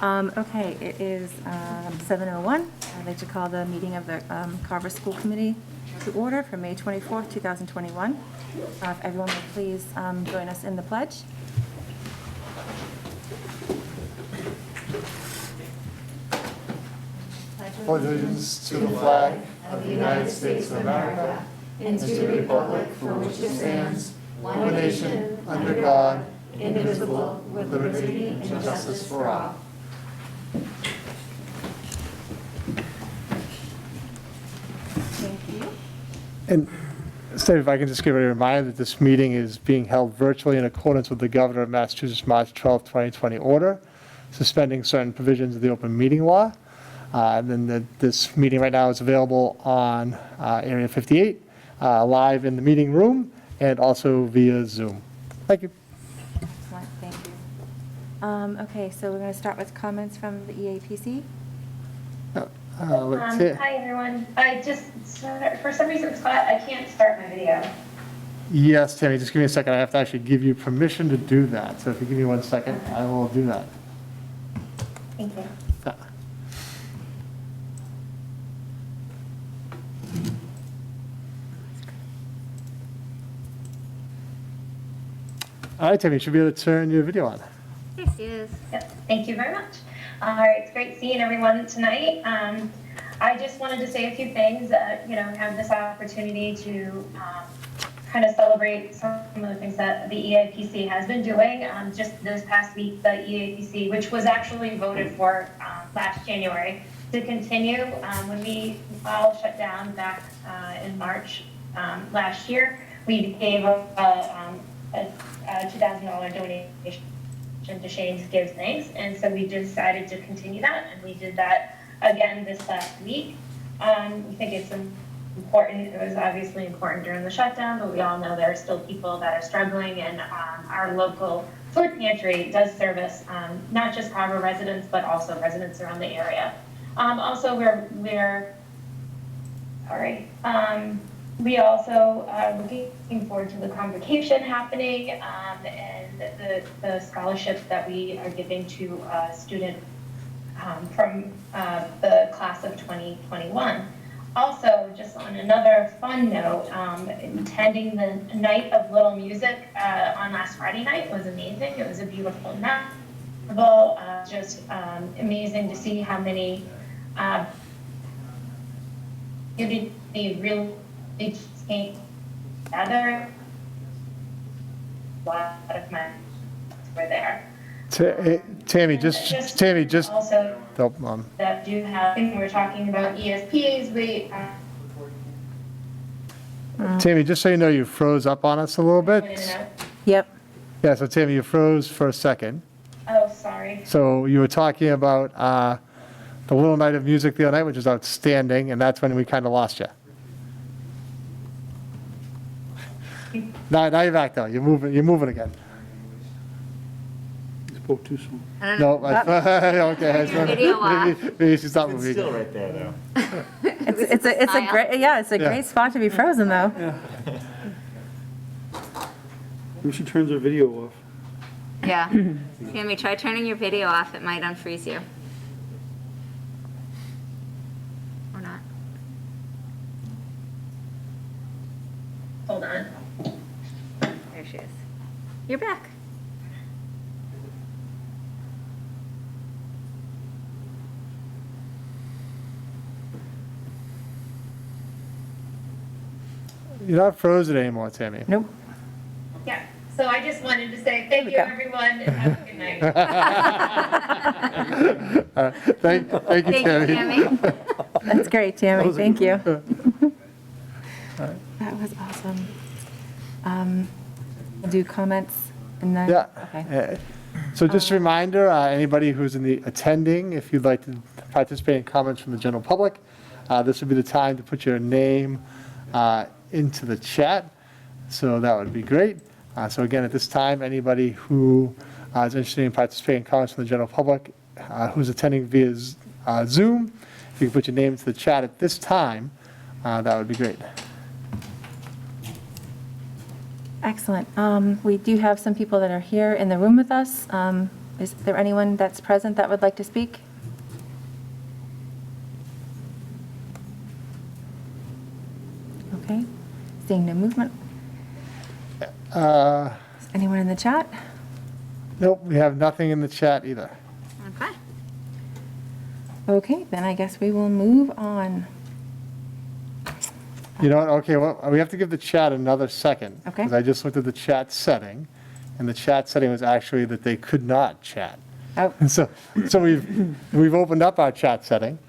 Okay, it is 7:01. I'd like to call the meeting of the Carver School Committee to order for May 24th, 2021. If everyone would please join us in the pledge. Allegiance to the flag of the United States of America and to the republic for which it stands, one nation, under God, indivisible, with liberty and justice for all. Thank you. And Steve, if I can just give a reminder that this meeting is being held virtually in accordance with the Governor of Massachusetts March 12, 2020 order, suspending certain provisions of the open meeting law. And then this meeting right now is available on Area 58, live in the meeting room, and also via Zoom. Thank you. Excellent, thank you. Okay, so we're going to start with comments from the EAPC. Hi, everyone. I just, for some reason, Scott, I can't start my video. Yes, Tammy, just give me a second. I have to actually give you permission to do that. So if you give me 1 second, I will do that. Thank you. All right, Tammy, you should be able to turn your video on. Yes, he is. Yep. Thank you very much. All right, it's great seeing everyone tonight. I just wanted to say a few things, have this opportunity to kind of celebrate some of the things that the EAPC has been doing. Just this past week, the EAPC, which was actually voted for last January, to continue when we all shut down back in March last year. We gave a $2,000 donation to Shane's Gives Thanks, and so we decided to continue that, and we did that again this last week. We think it's important. It was obviously important during the shutdown, but we all know there are still people that are struggling, and our local food pantry does service not just Carver residents, but also residents around the area. Also, we also are looking forward to the convocation happening and the scholarship that we are giving to a student from the class of 2021. Also, just on another fun note, attending the Night of Little Music on last Friday night was amazing. It was a beautiful night. Just amazing to see how many community really came together. A lot of men were there. Tammy, just Also, oh, that do have, we're talking about ESPs, Tammy, just so you know, you froze up on us a little bit. Yep. Yeah, so Tammy, you froze for a second. Oh, sorry. So you were talking about the Little Night of Music the other night, which is outstanding, and that's when we kind of lost you. Now you're back though. You're moving again. You spoke too soon. I don't know. No, okay. Your video off. Maybe she's not It's moving. still right there, though. It's a great, yeah, it's a great spot to be frozen, though. Maybe she turns her video off. Yeah. Tammy, try turning your video off. It might unfreeze you. Or not. Hold on. There she is. You're back. You're not frozen anymore, Tammy. Nope. Yeah, so I just wanted to say thank you, everyone, and have a good night. Thank you, Thank you, Tammy. Tammy. That's great, Tammy, was a thank you. Right. That was awesome. We'll do comments and then? Yeah. Okay. So just a reminder, anybody who's attending, if you'd like to participate in comments from the general public, this would be the time to put your name into the chat. So that would be great. So again, at this time, anybody who is interested in participating in comments from the general public who's attending via Zoom, if you could put your name into the chat at this time, that would be great. Excellent. We do have some people that are here in the room with us. Is there anyone that's present that would like to speak? Okay, seeing no movement. Uh, Is anyone in the chat? Nope, we have nothing in the chat either. Okay. Okay, then I guess we will move on. You know what, okay, well, we have to give the chat another second. Okay. Because I just looked at the chat setting, and the chat setting was actually that they could not chat. Oh, So we've opened up our chat setting.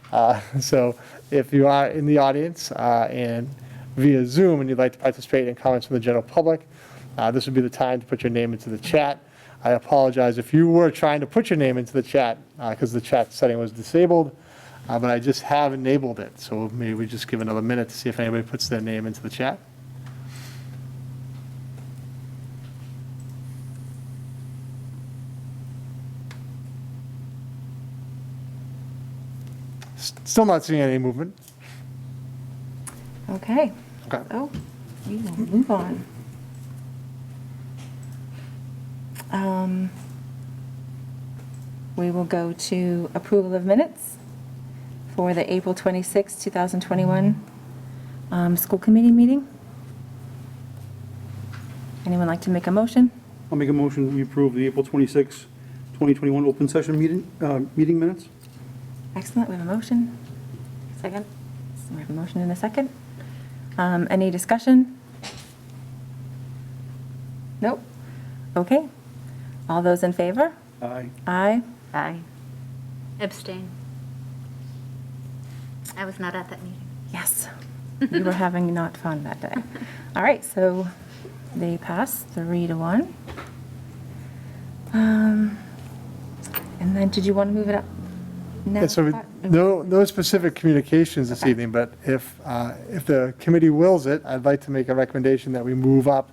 So if you are in the audience and via Zoom and you'd like to participate in comments from the general public, this would be the time to put your name into the chat. I apologize if you were trying to put your name into the chat because the chat setting was disabled, but I just have enabled it. So maybe we just give another minute to see if anybody puts their name into the chat. Still not seeing any movement. okay. Okay. So we will move on. We will go to approval of minutes for the April 26, 2021 school committee meeting. Anyone like to make a motion? I'll make a motion, we approve the April 26, 2021 open session meeting minutes. Excellent, we have a motion. Second? So we have a motion and a second. Any discussion? Nope. Okay. All those in favor? Aye. Aye. Aye. Abstain. I was not at that meeting. Yes. We were having not fun that day. All right, so they pass 3-1. And then, did you want to move it up? now? Yeah, so no specific communications this Okay. evening, but if the committee wills it, I'd like to make a recommendation that we move up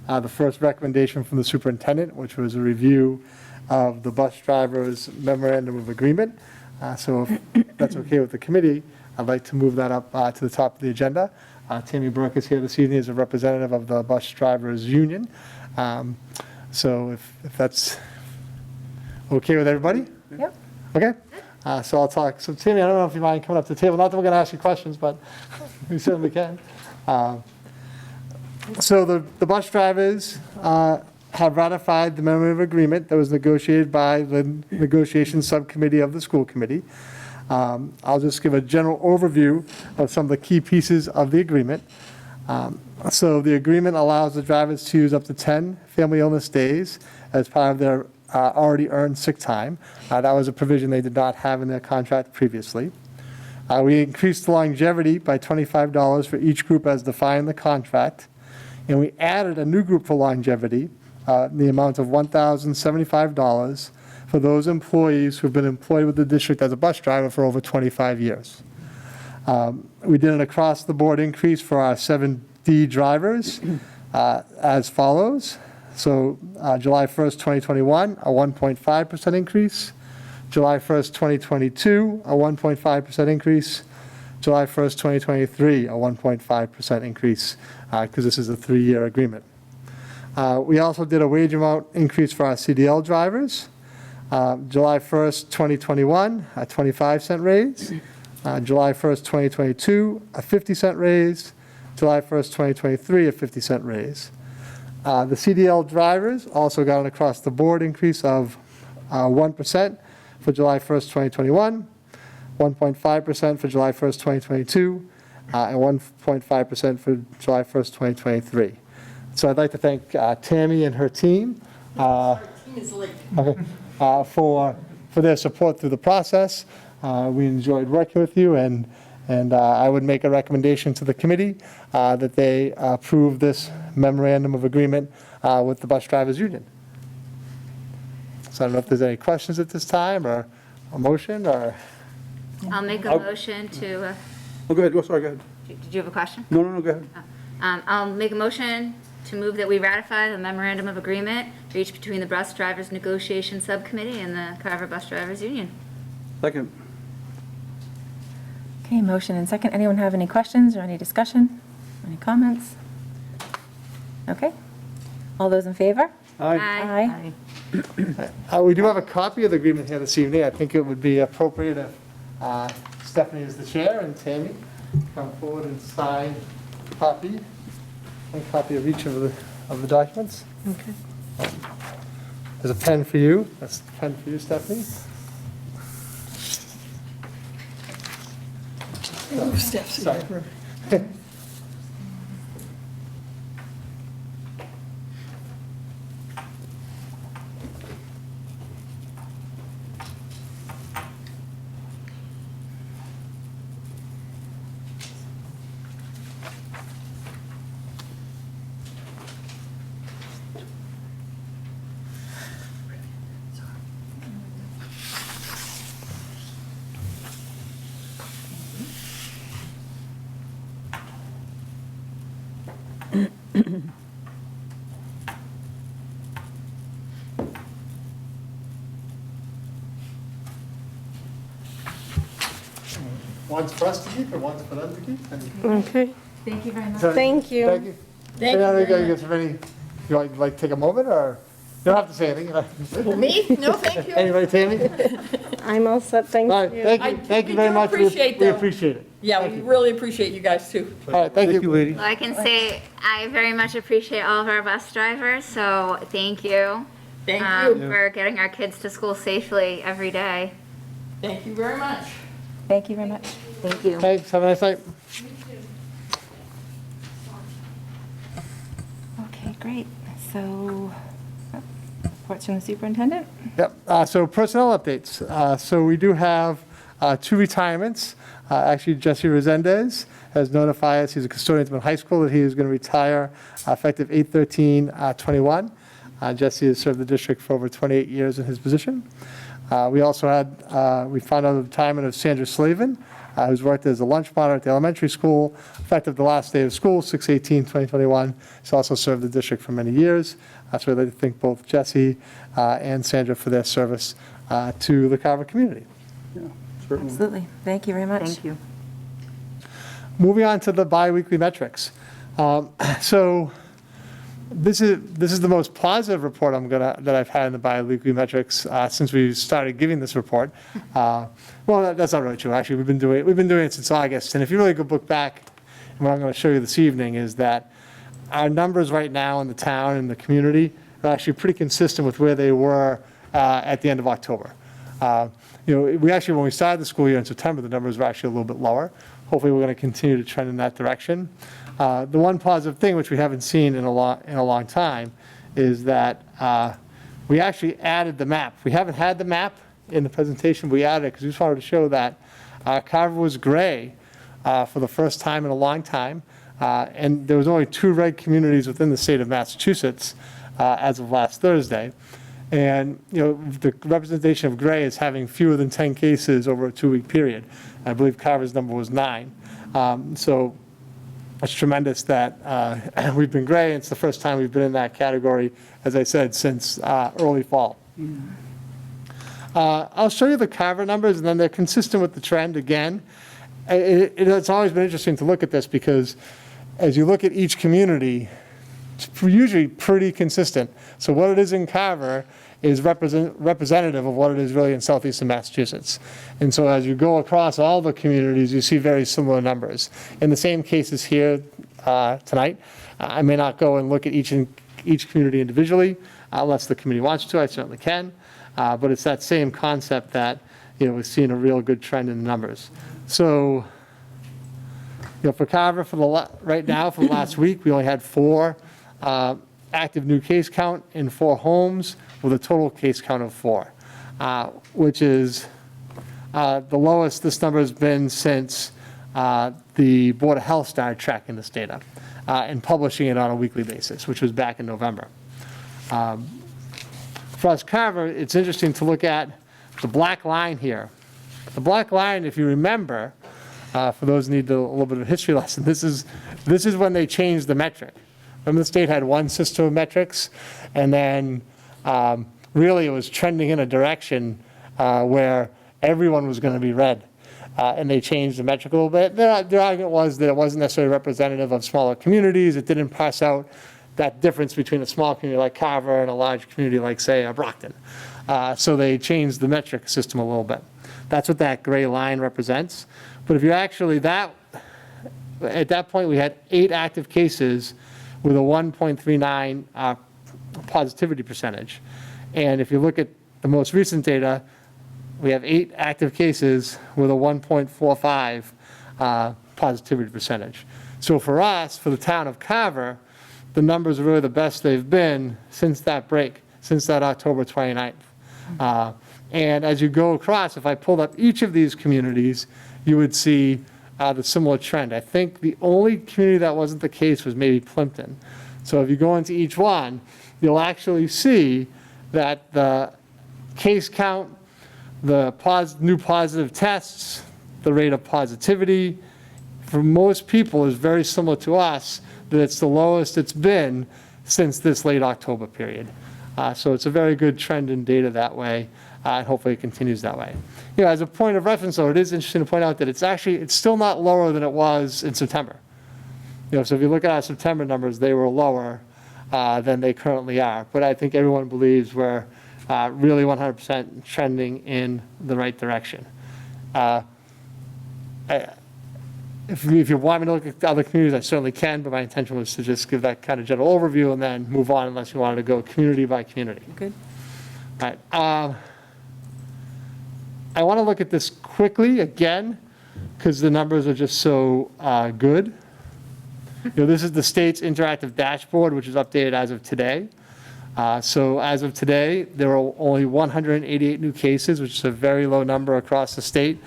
the first recommendation from the superintendent, which was a review of the bus driver's memorandum of agreement. So if that's okay with the committee, I'd like to move that up to the top of the agenda. Tammy Burke is here this evening as a representative of the bus drivers union. So if that's okay with everybody? Yep. Okay, so I'll talk. So Tammy, I don't know if you mind coming up to the table. Not that we're going to ask you questions, but we certainly can. So the bus drivers have ratified the memorandum of agreement that was negotiated by the negotiation subcommittee of the school committee. I'll just give a general overview of some of the key pieces of the agreement. So the agreement allows the drivers to use up to 10 family illness days as part of their already earned sick time. That was a provision they did not have in their contract previously. We increased the longevity by $25 for each group as defined in the contract. And we added a new group for longevity, in the amount of $1,075 for those employees who've been employed with the district as a bus driver for over 25 years. We did an across-the-board increase for our 7D drivers as follows. So July 1st, 2021, a 1.5% increase. July 1st, 2022, a 1.5% increase. July 1st, 2023, a 1.5% increase, because this is a 3-year agreement. We also did a wage amount increase for our CDL drivers. July 1st, 2021, a 25-cent raise. July 1st, 2022, a 50-cent raise. July 1st, 2023, a 50-cent raise. The CDL drivers also got an across-the-board increase of 1% for July 1st, 2021, 1.5% for July 1st, 2022, and 1.5% for July 1st, 2023. So I'd like to thank Tammy and her team for their support through the process. We enjoyed working with you, and I would make a recommendation to the committee that they approve this memorandum of agreement with the bus drivers union. So I don't know if there's any questions at this time, or a motion, or? I'll make a motion to, Oh, go ahead, go, sorry, go ahead. did you have a question? No, go ahead. I'll make a motion to move that we ratify the memorandum of agreement reached between the bus drivers negotiation subcommittee and the Carver bus drivers union. Second. Okay, motion and second. Anyone have any questions or any discussion? Any comments? Okay. All those in favor? Aye. Aye. We do have a copy of the agreement here this evening. I think it would be appropriate if Stephanie is the chair and Tammy come forward and sign a copy of each of the documents. Okay. There's a pen for you. That's the pen for you, Stephanie. Sorry. One's for us to keep and one's for them to keep. Okay, Thank you very much. So- thank you. Thank you. Thank you Any- very guys have any, you like to take a moment, or you don't have to say anything? Me? No, thank you. Anybody, Tammy? I'm all set, thank All right, you. thank you we very do much. appreciate We them. appreciate it. Yeah, we really appreciate you guys too. All right, thank you. lady. Well, I can say I very much appreciate all of our bus drivers, so thank you. Thank you. For getting our kids to school safely every day. Thank you very much. Thank you very much. Thank you. Thanks, have a nice night. Okay, great. So, reports from the superintendent? Yep, so personnel updates. So we do have 2 retirements. Actually, Jesse Resendez has notified us, he's a custodian at Tubman High School, that he is going to retire effective 8/13/21. Jesse has served the district for over 28 years in his position. We also had, we found out the retirement of Sandra Slavin, who's worked as a lunch monitor at the elementary school, effective the last day of school, 6/18/2021. She's also served the district for many years. So I'd like to thank both Jesse and Sandra for their service to the Carver community. Certainly. Absolutely. Thank you very much. Thank you. Moving on to the biweekly metrics. So this is the most positive report that I've had in the biweekly metrics since we started giving this report. Well, that's not really true. Actually, we've been doing it since August. And if you really go look back, and what I'm going to show you this evening is that our numbers right now in the town and the community are actually pretty consistent with where they were at the end of October. We actually, when we started the school year in September, the numbers were actually a little bit lower. Hopefully, we're going to continue to trend in that direction. The one positive thing, which we haven't seen in a long time, is that we actually added the map. We haven't had the map in the presentation, we added it because we just wanted to show that Carver was gray for the first time in a long time, and there was only 2 red communities within the state of Massachusetts as of last Thursday. And, the representation of gray is having fewer than 10 cases over a 2-week period. I believe Carver's number was 9. So it's tremendous that we've been gray. It's the first time we've been in that category, as I said, since early fall. I'll show you the Carver numbers, and then they're consistent with the trend again. It's always been interesting to look at this because as you look at each community, it's usually pretty consistent. So what it is in Carver is representative of what it is really in southeastern Massachusetts. And so as you go across all the communities, you see very similar numbers. In the same cases here tonight, I may not go and look at each community individually, unless the committee wants to, I certainly can. But it's that same concept that, we've seen a real good trend in the numbers. So, for Carver, right now, for the last week, we only had 4 active new case count in 4 homes with a total case count of 4, which is the lowest this number has been since the Board of Health started tracking this data and publishing it on a weekly basis, which was back in November. For us, Carver, it's interesting to look at the black line here. The black line, if you remember, for those who need a little bit of a history lesson, this is when they changed the metric. Remember, the state had one system of metrics, and then really it was trending in a direction where everyone was going to be red, and they changed the metric a little bit. Their argument was that it wasn't necessarily representative of smaller communities. It didn't parse out that difference between a small community like Carver and a large community like, say, Brockton. So they changed the metric system a little bit. That's what that gray line represents. But if you actually, at that point, we had 8 active cases with a 1.39 positivity percentage. And if you look at the most recent data, we have 8 active cases with a 1.45 positivity percentage. So for us, for the town of Carver, the numbers are really the best they've been since that break, since that October 29th. And as you go across, if I pulled up each of these communities, you would see the similar trend. I think the only community that wasn't the case was maybe Plimpton. So if you go into each one, you'll actually see that the case count, the new positive tests, the rate of positivity, for most people is very similar to us, that it's the lowest it's been since this late October period. So it's a very good trend in data that way, and hopefully it continues that way. You know, as a point of reference, though, it is interesting to point out that it's still not lower than it was in September. You know, so if you look at our September numbers, they were lower than they currently are. But I think everyone believes we're really 100% trending in the right direction. If you want me to look at other communities, I certainly can, but my intention was to just give that kind of general overview and then move on unless you wanted to go community by community. Good. All right. I want to look at this quickly again because the numbers are just so good. You know, this is the state's interactive dashboard, which is updated as of today. So as of today, there are only 188 new cases, which is a very low number across the state.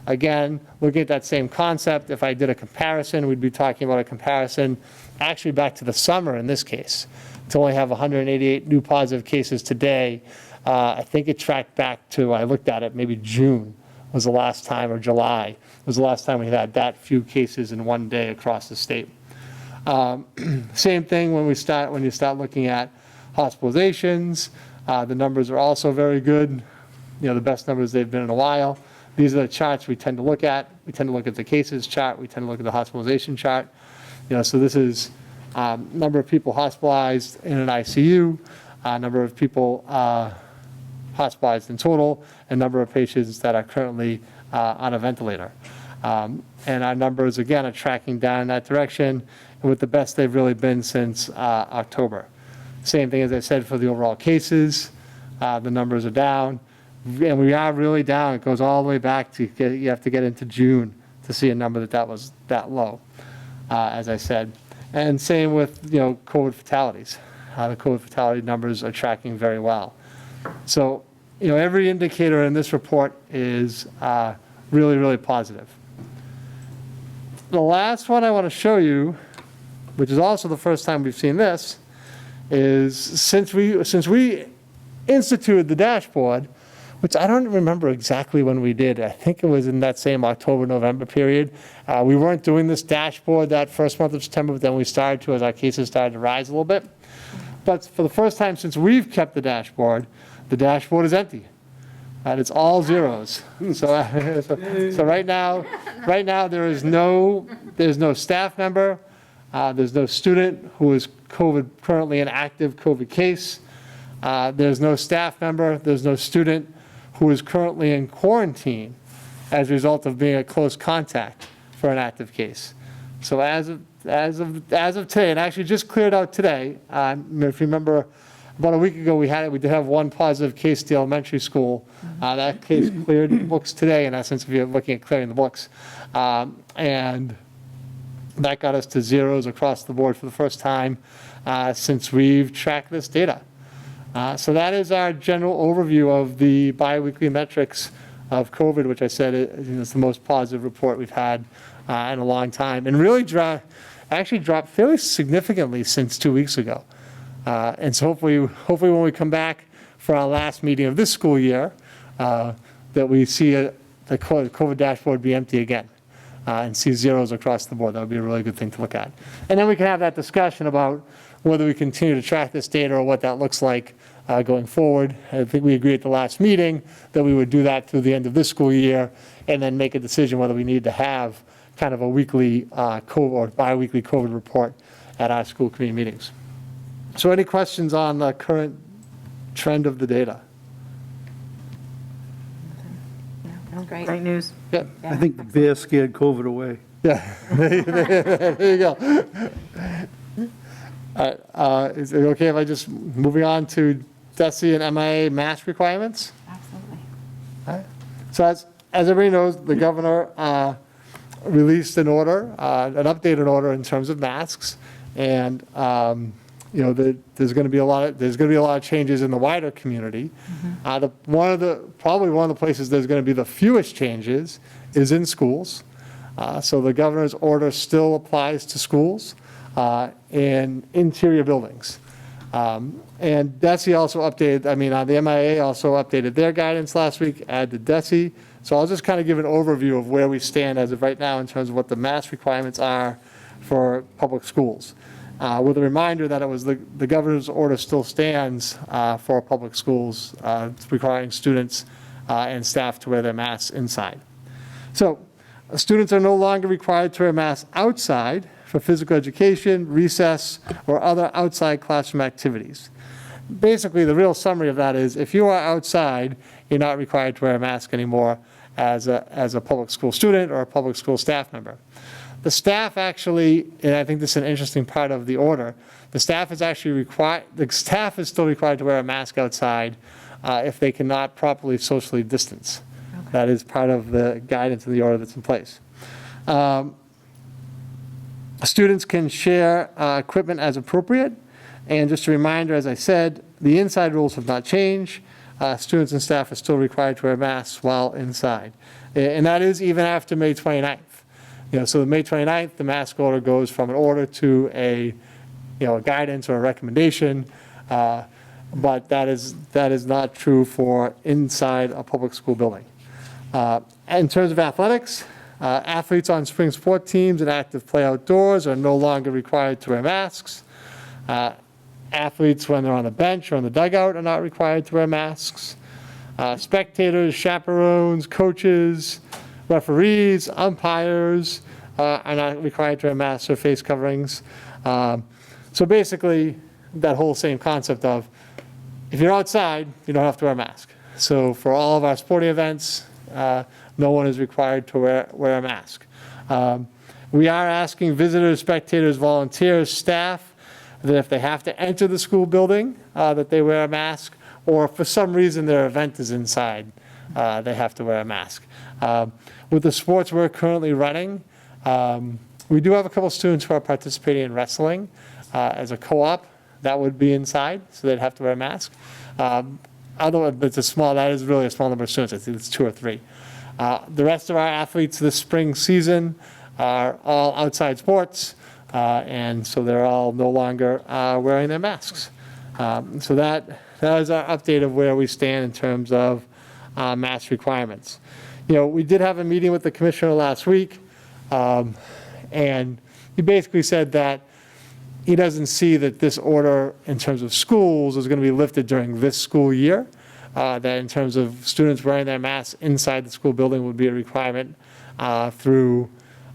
Again, looking at that same concept, if I did a comparison, we'd be talking about a comparison actually back to the summer in this case. To only have 188 new positive cases today, I think it tracked back to, I looked at it, maybe June was the last time, or July was the last time we had that few cases in one day across the state. Same thing when you start looking at hospitalizations. The numbers are also very good, you know, the best numbers they've been in a while. These are the charts we tend to look at. We tend to look at the cases chart. We tend to look at the hospitalization chart. You know, so this is number of people hospitalized in an ICU, number of people hospitalized in total, and number of patients that are currently on a ventilator. And our numbers, again, are tracking down in that direction with the best they've really been since October. Same thing as I said for the overall cases. The numbers are down. And we are really down. It goes all the way back to, you have to get into June to see a number that was that low, as I said. And same with, you know, COVID fatalities. The COVID fatality numbers are tracking very well. So, you know, every indicator in this report is really, really positive. The last one I want to show you, which is also the first time we've seen this, is since we instituted the dashboard, which I don't remember exactly when we did. I think it was in that same October, November period. We weren't doing this dashboard that first month of September, but then we started to as our cases started to rise a little bit. But for the first time since we've kept the dashboard is empty. And it's all zeros. So right now there's no staff member, there's no student who is currently an active COVID case. There's no staff member, there's no student who is currently in quarantine as a result of being a close contact for an active case. So as of today, and actually just cleared out today, if you remember, about a week ago we did have one positive case at the elementary school. That case cleared books today, in essence, if you're looking at clearing the books. And that got us to zeros across the board for the first time since we've tracked this data. So that is our general overview of the biweekly metrics of COVID, which I said is the most positive report we've had in a long time, and really actually dropped fairly significantly since 2 weeks ago. And so hopefully when we come back for our last meeting of this school year, that we see the COVID dashboard be empty again and see zeros across the board. That would be a really good thing to look at. And then we can have that discussion about whether we continue to track this data or what that looks like going forward. I think we agreed at the last meeting that we would do that through the end of this school year and then make a decision whether we need to have kind of a weekly COVID or bi-weekly COVID report at our school committee meetings. So any questions on the current trend of the data? That's great. Great news. Yeah, I think the bear scared COVID away. yeah, there you go. All right, is it okay if I just, moving on to DESI and MIA mask requirements? Absolutely. So as everybody knows, the governor released an order, an updated order in terms of masks. And, there's going to be a lot of changes in the wider community. Probably one of the places there's going to be the fewest changes is in schools. So the governor's order still applies to schools and interior buildings. And DESI also updated, the MIA also updated their guidance last week, add to DESI. So I'll just kind of give an overview of where we stand as of right now in terms of what the mask requirements are for public schools. With a reminder that it was the governor's order still stands for public schools, requiring students and staff to wear their masks inside. So students are no longer required to wear masks outside for physical education, recess, or other outside classroom activities. Basically, the real summary of that is if you are outside, you're not required to wear a mask anymore as a public school student or a public school staff member. The staff actually, and I think this is an interesting part of the order, the staff is still required to wear a mask outside if they cannot properly socially distance. Okay. That is part of the guidance of the order that's in place. Students can share equipment as appropriate. And just a reminder, as I said, the inside rules have not changed. Students and staff are still required to wear masks while inside. And that is even after May 29th. So the May 29th, the mask order goes from an order to a guidance or a recommendation. But that is not true for inside a public school building. In terms of athletics, athletes on spring sport teams and active play outdoors are no longer required to wear masks. Athletes, when they're on the bench or in the dugout, are not required to wear masks. Spectators, chaperones, coaches, referees, umpires are not required to wear masks or face coverings. So basically, that whole same concept of if you're outside, you don't have to wear a mask. So for all of our sporting events, no one is required to wear a mask. We are asking visitors, spectators, volunteers, staff, that if they have to enter the school building, that they wear a mask, or if for some reason their event is inside, they have to wear a mask. With the sports we're currently running, we do have a couple students who are participating in wrestling as a co-op. That would be inside, so they'd have to wear a mask. Otherwise, that is really a small number of students. I think it's 2 or 3. The rest of our athletes this spring season are all outside sports. And so they're all no longer wearing their masks. So that is our update of where we stand in terms of mask requirements. We did have a meeting with the commissioner last week, and he basically said that he doesn't see that this order in terms of schools is going to be lifted during this school year, that in terms of students wearing their masks inside the school building would be a requirement through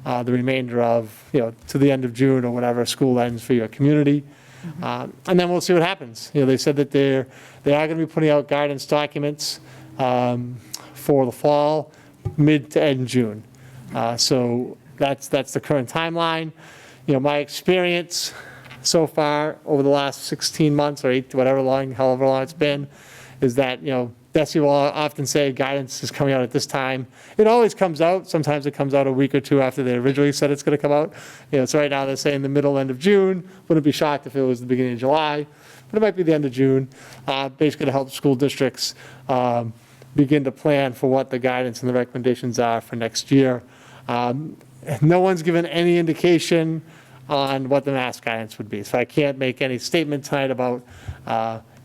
the remainder of, to the end of June or whatever school ends for your community. And then we'll see what happens. They said that they are going to be putting out guidance documents for the fall, mid to end June. So that's the current timeline. My experience so far over the last 16 months or 8, however long it's been, is that, DESI will often say guidance is coming out at this time. It always comes out. Sometimes it comes out a week or 2 after they originally said it's going to come out. So right now they're saying the middle, end of June. Wouldn't be shocked if it was the beginning of July, but it might be the end of June, basically to help school districts begin to plan for what the guidance and the recommendations are for next year. No one's given any indication on what the mask guidance would be. So I can't make any statement tonight about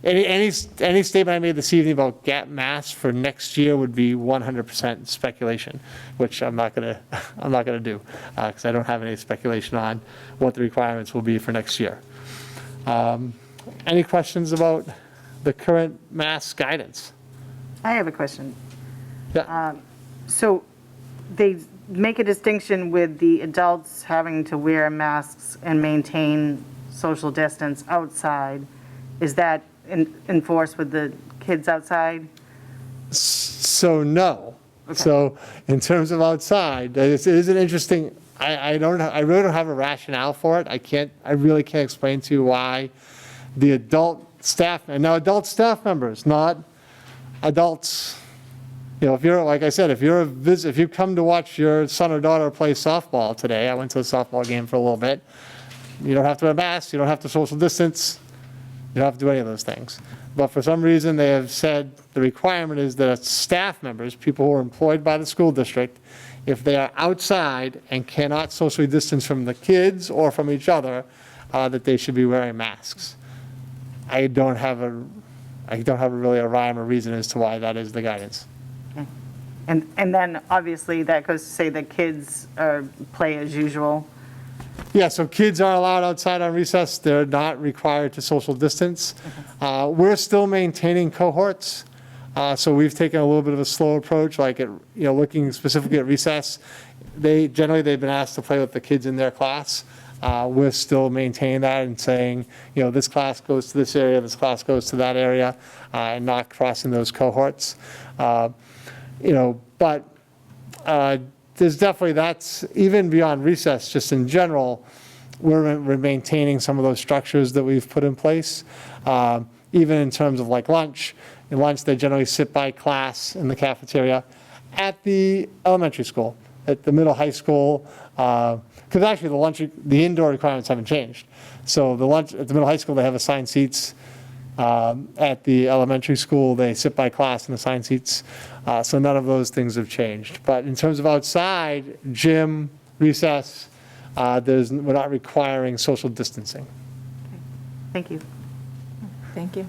any statement I made this evening about gap masks for next year would be 100% speculation, which I'm not gonna do because I don't have any speculation on what the requirements will be for next year. Any questions about the current mask guidance? I have a question. Yeah. So they make a distinction with the adults having to wear masks and maintain social distance outside, is that enforced with the kids outside? So no. So in terms of outside, it is an interesting, I really don't have a rationale for it. I really can't explain to you why the adult staff, and now adult staff members, not adults, if you're, like I said, if you come to watch your son or daughter play softball today, I went to a softball game for a little bit, you don't have to wear a mask, you don't have to social distance, you don't have to do any of those things. But for some reason, they have said the requirement is that staff members, people who are employed by the school district, if they are outside and cannot socially distance from the kids or from each other, that they should be wearing masks. I don't have really a rhyme or reason as to why that is the guidance. And then obviously that goes to say that kids play as usual. Yeah, so kids are allowed outside on recess. They're not required to social distance. We're still maintaining cohorts. So we've taken a little bit of a slow approach, like looking specifically at recess. They've been asked to play with the kids in their class. We're still maintaining that and saying, this class goes to this area, this class goes to that area, and not crossing those cohorts. But there's definitely, that's even beyond recess, just in general, we're maintaining some of those structures that we've put in place. Even in terms of like lunch. In lunch, they generally sit by class in the cafeteria at the elementary school, at the middle high school, because actually the indoor requirements haven't changed. So the lunch at the middle high school, they have assigned seats. At the elementary school, they sit by class in assigned seats. So none of those things have changed. But in terms of outside, gym, recess, we're not requiring social distancing. Thank you. Thank you.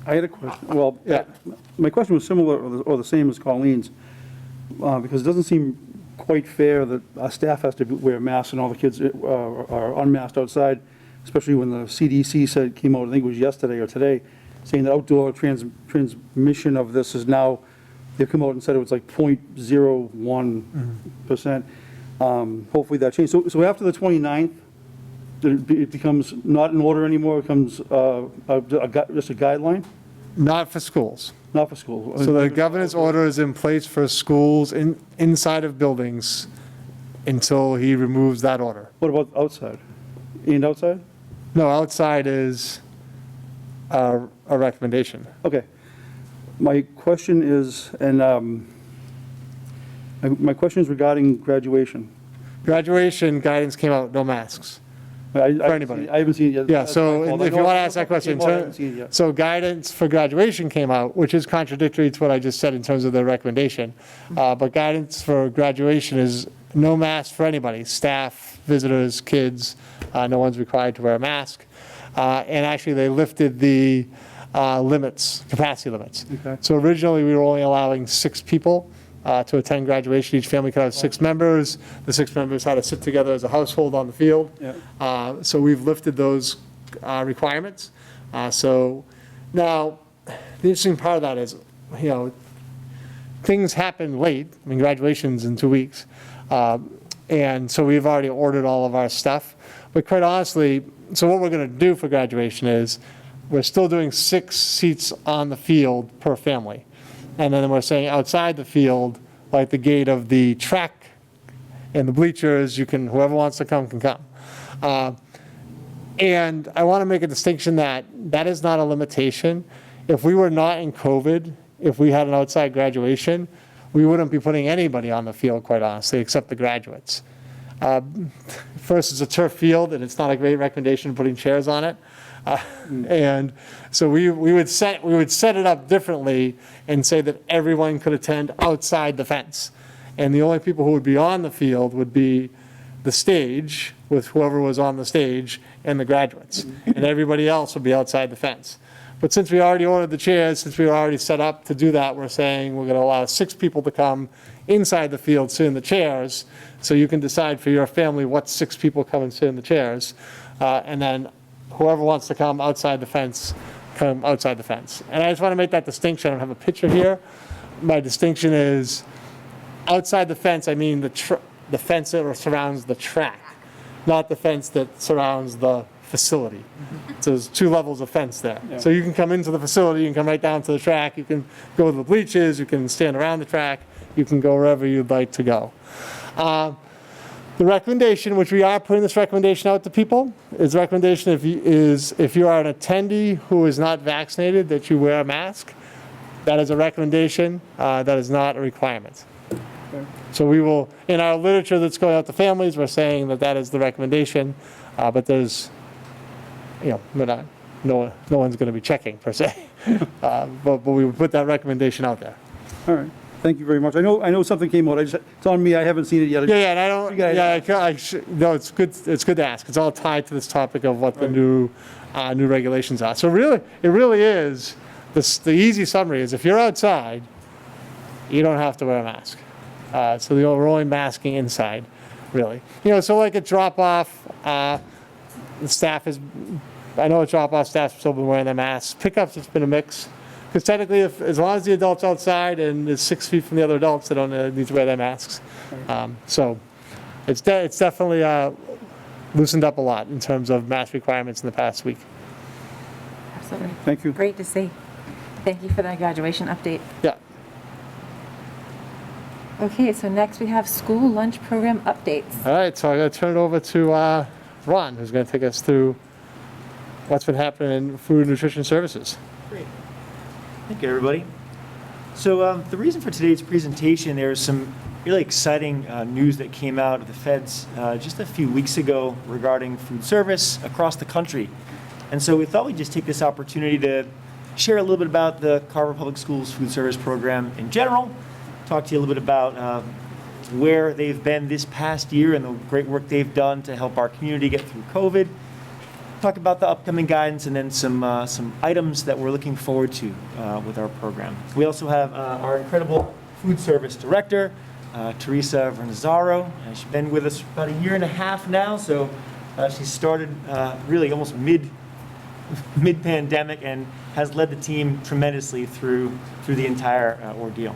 I had a question. Well, Yeah. my question was similar or the same as Colleen's, because it doesn't seem quite fair that our staff has to wear masks and all the kids are unmasked outside, especially when the CDC came out, I think it was yesterday or today, saying the outdoor transmission of this is now, they've come out and said it was like 0.01%. Hopefully that changed. So after the 29th, it becomes not an order anymore, it becomes just a guideline? Not for schools. Not for school. So the governor's order is in place for schools inside of buildings until he removes that order. What about outside? And outside? No, outside is a recommendation. Okay. My question is, my question is regarding graduation. Graduation guidance came out, no masks. For anybody. I haven't seen it yet. Yeah, so That's my fault. if you want to ask that question, I haven't seen it yet. so guidance for graduation came out, which is contradictory to what I just said in terms of the recommendation. But guidance for graduation is no mask for anybody, staff, visitors, kids, no one's required to wear a mask. And actually, they lifted the capacity limits. Okay. So originally, we were only allowing 6 people to attend graduation. Each family could have 6 members. The 6 members had to sit together as a household on the field. Yeah. So we've lifted those requirements. So now, the interesting part of that is, things happen late. I mean, graduation's in 2 weeks. And so we've already ordered all of our stuff. But quite honestly, so what we're going to do for graduation is we're still doing 6 seats on the field per family. And then we're saying outside the field, like the gate of the track and the bleachers, whoever wants to come can come. And I want to make a distinction that is not a limitation. If we were not in COVID, if we had an outside graduation, we wouldn't be putting anybody on the field, quite honestly, except the graduates. First, it's a turf field, and it's not a great recommendation putting chairs on it. And so we would set it up differently and say that everyone could attend outside the fence. And the only people who would be on the field would be the stage, with whoever was on the stage, and the graduates. And everybody else would be outside the fence. But since we already ordered the chairs, since we were already set up to do that, we're saying we're going to allow 6 people to come inside the field, sit in the chairs, so you can decide for your family what 6 people come and sit in the chairs. And then whoever wants to come outside the fence, come outside the fence. And I just want to make that distinction. I don't have a picture here. My distinction is outside the fence, I mean the fence that surrounds the track. not the fence that surrounds the facility. So there's 2 levels of fence there. Yeah. So you can come into the facility, you can come right down to the track, you can go to the bleachers, you can stand around the track, you can go wherever you'd like to go. The recommendation, which we are putting this recommendation out to people, is recommendation if you are an attendee who is not vaccinated, that you wear a mask. That is a recommendation, that is not a requirement. So we will, in our literature that's going out to families, we're saying that that is the recommendation, but there's, we're not, no one's going to be checking per se. But we will put that recommendation out there. All right, thank you very much. I know something came out, it's on me, I haven't seen it yet. Yeah, and I don't, You guys- no, it's good to ask. It's all tied to this topic of what the new regulations are. So really, it really is, the easy summary is if you're outside, you don't have to wear a mask. So we're only masking inside, really. So like at drop-off, the staff I know at drop-off, staff's still been wearing their masks. Pickups, it's been a mix. Because technically, as long as the adult's outside and is 6 feet from the other adults, they don't need to wear their masks. So it's definitely loosened up a lot in terms of mask requirements in the past week. Absolutely. Thank you. Great to see. Thank you for that graduation update. Yeah. Okay, so next we have school lunch program updates. All right, so I'm going to turn it over to Ron, who's going to take us through what's been happening in food and nutrition services. Great. Thank you, everybody. So the reason for today's presentation, there's some really exciting news that came out of the feds just a few weeks ago regarding food service across the country. And so we thought we'd just take this opportunity to share a little bit about the Carver Public Schools food service program in general, talk to you a little bit about where they've been this past year and the great work they've done to help our community get through COVID, talk about the upcoming guidance, and then some items that we're looking forward to with our program. We also have our incredible food service director, Teresa Vernazaro. She's been with us about 1.5 years now, so she started really almost mid-pandemic and has led the team tremendously through the entire ordeal.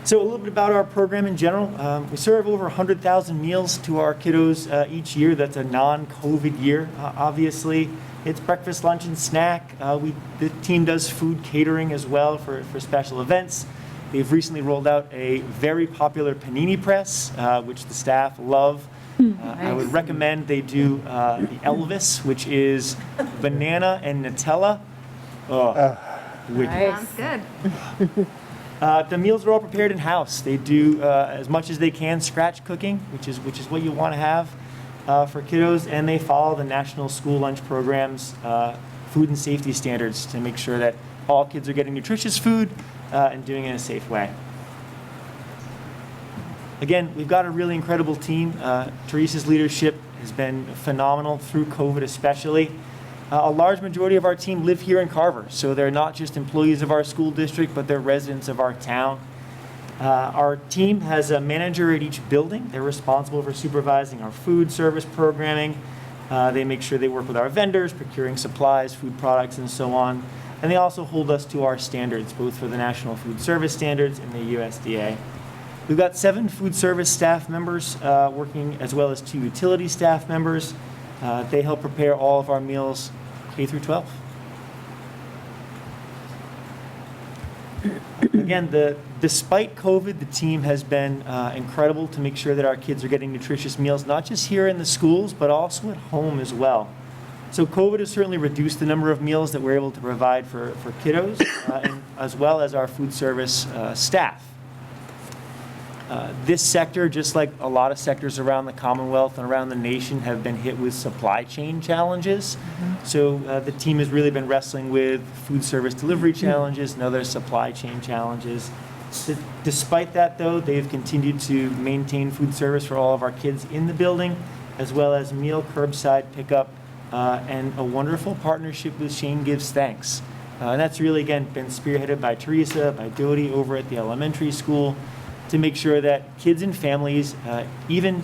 So a little bit about our program in general. We serve over 100,000 meals to our kiddos each year. That's a non-COVID year, obviously. It's breakfast, lunch, and snack. The team does food catering as well for special events. They've recently rolled out a very popular panini press, which the staff love. I would recommend they do the Elvis, which is banana and Nutella. Wicked. Sounds good. The meals are all prepared in-house. They do as much as they can scratch cooking, which is what you want to have for kiddos, and they follow the National School Lunch Program's food and safety standards to make sure that all kids are getting nutritious food and doing it in a safe way. Again, we've got a really incredible team. Teresa's leadership has been phenomenal through COVID especially. A large majority of our team live here in Carver, so they're not just employees of our school district, but they're residents of our town. Our team has a manager at each building. They're responsible for supervising our food service programming. They make sure they work with our vendors, procuring supplies, food products, and so on. And they also hold us to our standards, both for the National Food Service Standards and the USDA. We've got 7 food service staff members working, as well as 2 utility staff members. They help prepare all of our meals K through 12. Again, despite COVID, the team has been incredible to make sure that our kids are getting nutritious meals, not just here in the schools, but also at home as well. So COVID has certainly reduced the number of meals that we're able to provide for kiddos, and as well as our food service staff. This sector, just like a lot of sectors around the Commonwealth and around the nation, have been hit with supply chain challenges. So the team has really been wrestling with food service delivery challenges and other supply chain challenges. Despite that, though, they've continued to maintain food service for all of our kids in the building, as well as meal curbside pickup, and a wonderful partnership with Shane Gives Thanks. And that's really, again, been spearheaded by Teresa, by Dodie over at the elementary school, to make sure that kids and families, even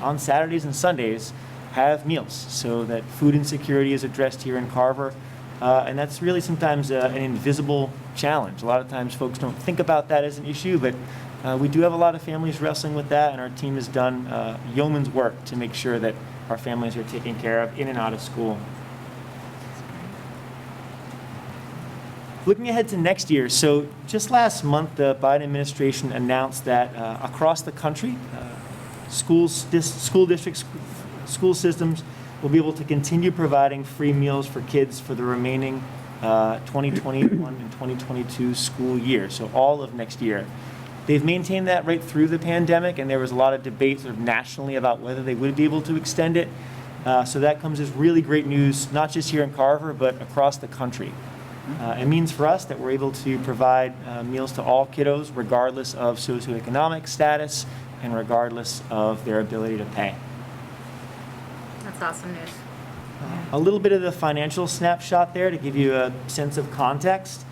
on Saturdays and Sundays, have meals, so that food insecurity is addressed here in Carver. And that's really sometimes an invisible challenge. A lot of times folks don't think about that as an issue, but We do have a lot of families wrestling with that, and our team has done yeoman's work to make sure that our families are taken care of in and out of school. Looking ahead to next year, so just last month, the Biden administration announced that across the country, school districts, school systems will be able to continue providing free meals for kids for the remaining 2021 and 2022 school year, so all of next year. They've maintained that right through the pandemic, and there was a lot of debate sort of nationally about whether they would be able to extend it. So that comes as really great news, not just here in Carver, but across the country. It means for us that we're able to provide meals to all kiddos, regardless of socioeconomic status and regardless of their ability to pay. That's awesome news. A little bit of the financial snapshot there to give you a sense of context.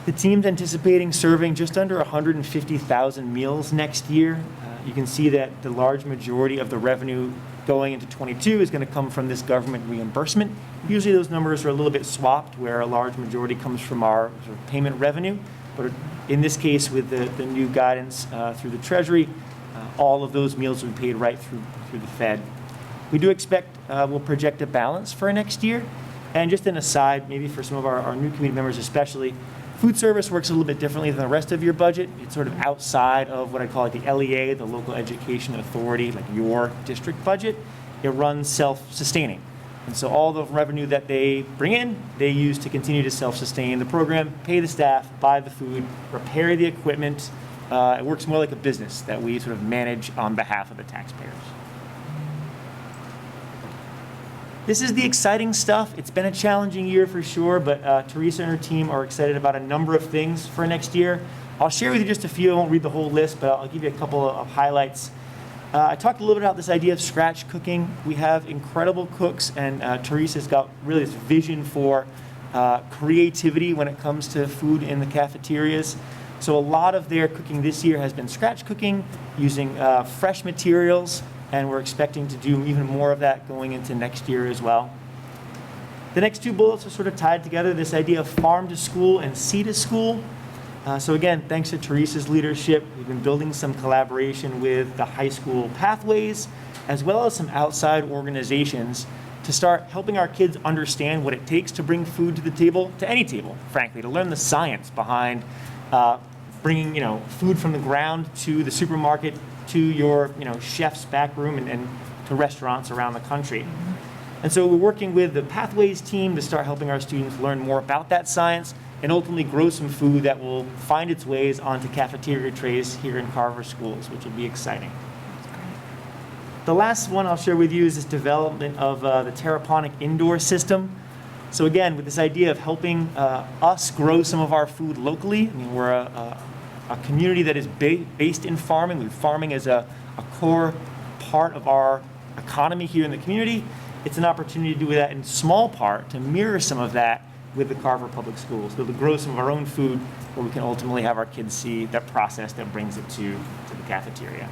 The team's anticipating serving just under 150,000 meals next year. You can see that the large majority of the revenue going into 22 is going to come from this government reimbursement. Usually those numbers are a little bit swapped, where a large majority comes from our sort of payment revenue. But in this case, with the new guidance through the Treasury, all of those meals will be paid right through the Fed. We do expect, we'll project a balance for next year. And just an aside, maybe for some of our new community members especially, food service works a little bit differently than the rest of your budget. It's sort of outside of what I call the LEA, the Local Education Authority, like your district budget. It runs self-sustaining. And so all the revenue that they bring in, they use to continue to self-sustain the program, pay the staff, buy the food, repair the equipment. It works more like a business that we sort of manage on behalf of the taxpayers. This is the exciting stuff. It's been a challenging year for sure, but Teresa and her team are excited about a number of things for next year. I'll share with you just a few. I won't read the whole list, but I'll give you a couple of highlights. I talked a little bit about this idea of scratch cooking. We have incredible cooks, and Teresa's got really this vision for creativity when it comes to food in the cafeterias. So a lot of their cooking this year has been scratch cooking, using fresh materials, and we're expecting to do even more of that going into next year as well. The next two bullets are sort of tied together, this idea of farm to school and sea to school. So again, thanks to Teresa's leadership, we've been building some collaboration with the high school pathways, as well as some outside organizations, to start helping our kids understand what it takes to bring food to the table, to any table, frankly, to learn the science behind bringing food from the ground to the supermarket, to your chef's back room, and to restaurants around the country. And so we're working with the Pathways team to start helping our students learn more about that science and ultimately grow some food that will find its ways onto cafeteria trays here in Carver schools, which will be exciting. The last one I'll share with you is this development of the terraponic indoor system. So again, with this idea of helping us grow some of our food locally. I mean, we're a community that is based in farming, with farming as a core part of our economy here in the community. It's an opportunity to do that in small part, to mirror some of that with the Carver Public Schools, so to grow some of our own food where we can ultimately have our kids see that process that brings it to the cafeteria.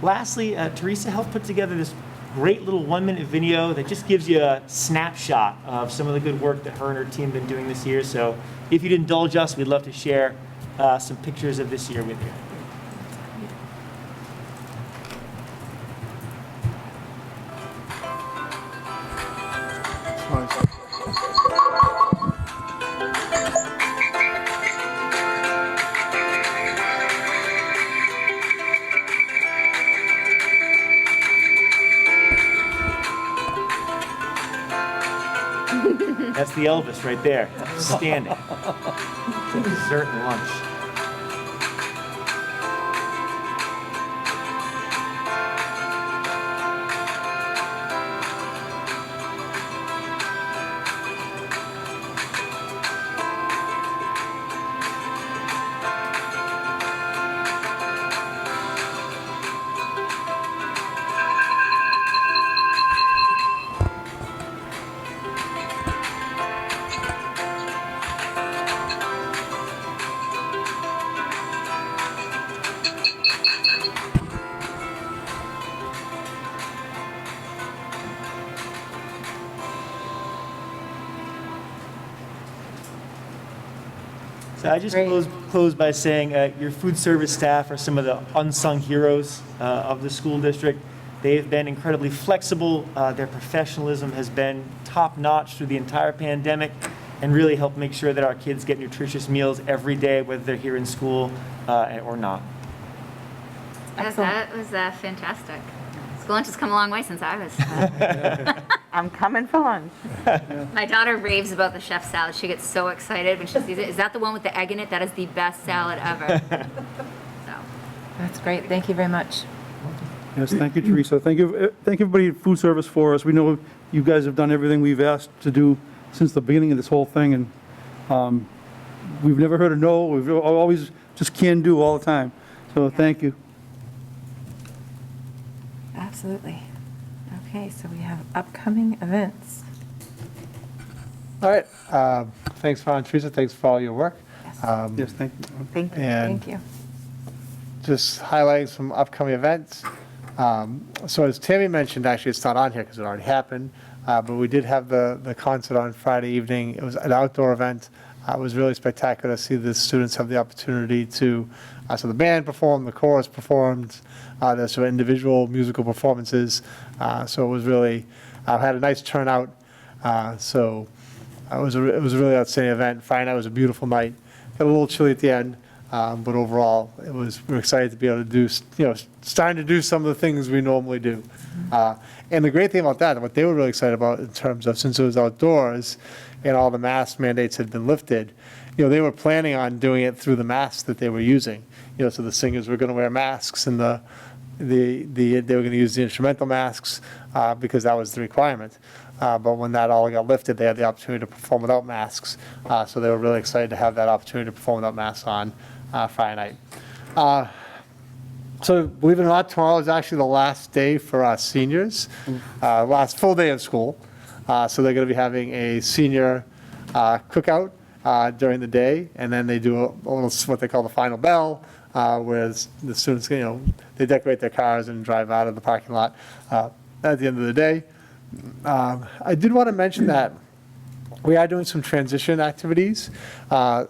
Lastly, Teresa helped put together this great little 1-minute video that just gives you a snapshot of some of the good work that her and her team have been doing this year. So if you'd indulge us, we'd love to share some pictures of this year with you. That's the Elvis right there, standing. It's dessert and lunch. So I just Great. close by saying your food service staff are some of the unsung heroes of the school district. They've been incredibly flexible. Their professionalism has been top-notch through the entire pandemic and really helped make sure that our kids get nutritious meals every day, whether they're here in school or not. That was fantastic. School lunch has come a long way since I was. I'm coming for lunch. My daughter raves about the chef salad. She gets so excited when she sees it. Is that the one with the egg in it? That is the best salad ever. So, That's great. Thank you very much. Yes, thank you, Teresa. Thank everybody at Food Service for us. We know you guys have done everything we've asked to do since the beginning of this whole thing, and we've never heard a no. We've always just can do all the time. So thank you. Absolutely. Okay, so we have upcoming events. All right, thanks, Ron and Teresa, thanks for all your work. Yes, thank you. Thank you. And Thank you. just highlighting some upcoming events. So as Tammy mentioned, actually, it's not on here because it already happened, but we did have the concert on Friday evening. It was an outdoor event. It was really spectacular to see the students have the opportunity to, so the band performed, the chorus performed, there's some individual musical performances. So it was really, had a nice turnout. So it was a really outstanding event. Friday night was a beautiful night. Got a little chilly at the end. But overall, we were excited to be able to do, starting to do some of the things we normally do. And the great thing about that, what they were really excited about in terms of, since it was outdoors and all the mask mandates had been lifted, they were planning on doing it through the masks that they were using. So the singers were going to wear masks and they were going to use the instrumental masks because that was the requirement. But when that all got lifted, they had the opportunity to perform without masks. So they were really excited to have that opportunity to perform without masks on Friday night. So believe it or not, tomorrow is actually the last day for our seniors, last full day of school. So they're going to be having a senior cookout during the day, and then they do a little, what they call the final bell, where the students, they decorate their cars and drive out of the parking lot at the end of the day. I did want to mention that we are doing some transition activities,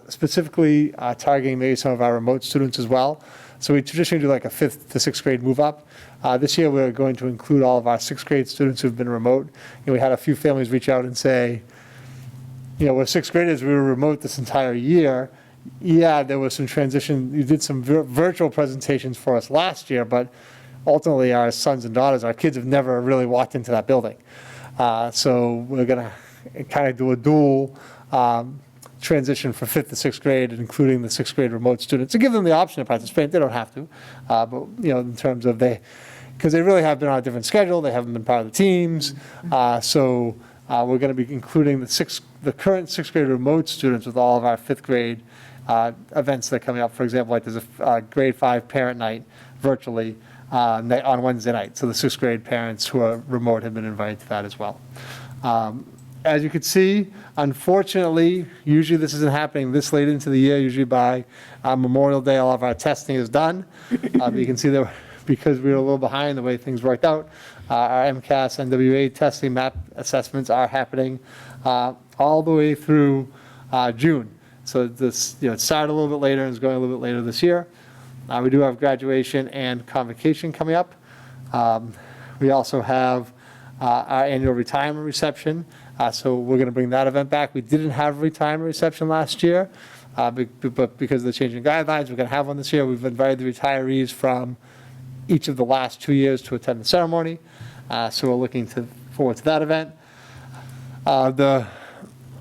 specifically targeting maybe some of our remote students as well. So we traditionally do like a 5th to 6th grade move up. This year we're going to include all of our 6th grade students who've been remote. We had a few families reach out and say, we're 6th graders, we were remote this entire year. Yeah, there was some transition. You did some virtual presentations for us last year, but ultimately our sons and daughters, our kids have never really walked into that building. So we're going to kind of do a dual transition for 5th to 6th grade, including the 6th grade remote students, to give them the option to participate. They don't have to, but in terms of because they really have been on a different schedule, they haven't been part of the teams. So we're going to be including the current 6th grade remote students with all of our 5th grade events that are coming up. For example, like there's a grade 5 parent night virtually on Wednesday night. So the 6th grade parents who are remote have been invited to that as well. As you can see, unfortunately, usually this isn't happening this late into the year. Usually by Memorial Day, all of our testing is done. But you can see that because we were a little behind the way things worked out, our MCAS, NWA testing map assessments are happening all the way through June. So this, it started a little bit later and is going a little bit later this year. We do have graduation and convocation coming up. We also have our annual retirement reception. So we're going to bring that event back. We didn't have a retirement reception last year, but because of the changing guidelines, we're going to have one this year. We've invited the retirees from each of the last 2 years to attend the ceremony. So we're looking forward to that event.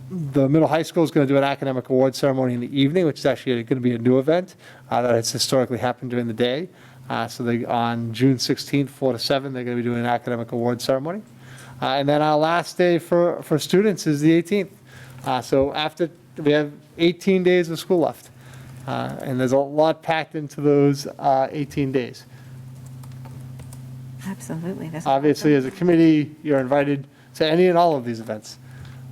The middle high school is going to do an academic award ceremony in the evening, which is actually going to be a new event that has historically happened during the day. So on June 16th, 4 to 7, they're going to be doing an academic award ceremony. And then our last day for students is the 18th. So after, we have 18 days of school left. And there's a lot packed into those 18 days. Absolutely. That's Obviously, as a committee, you're invited to any and all of these events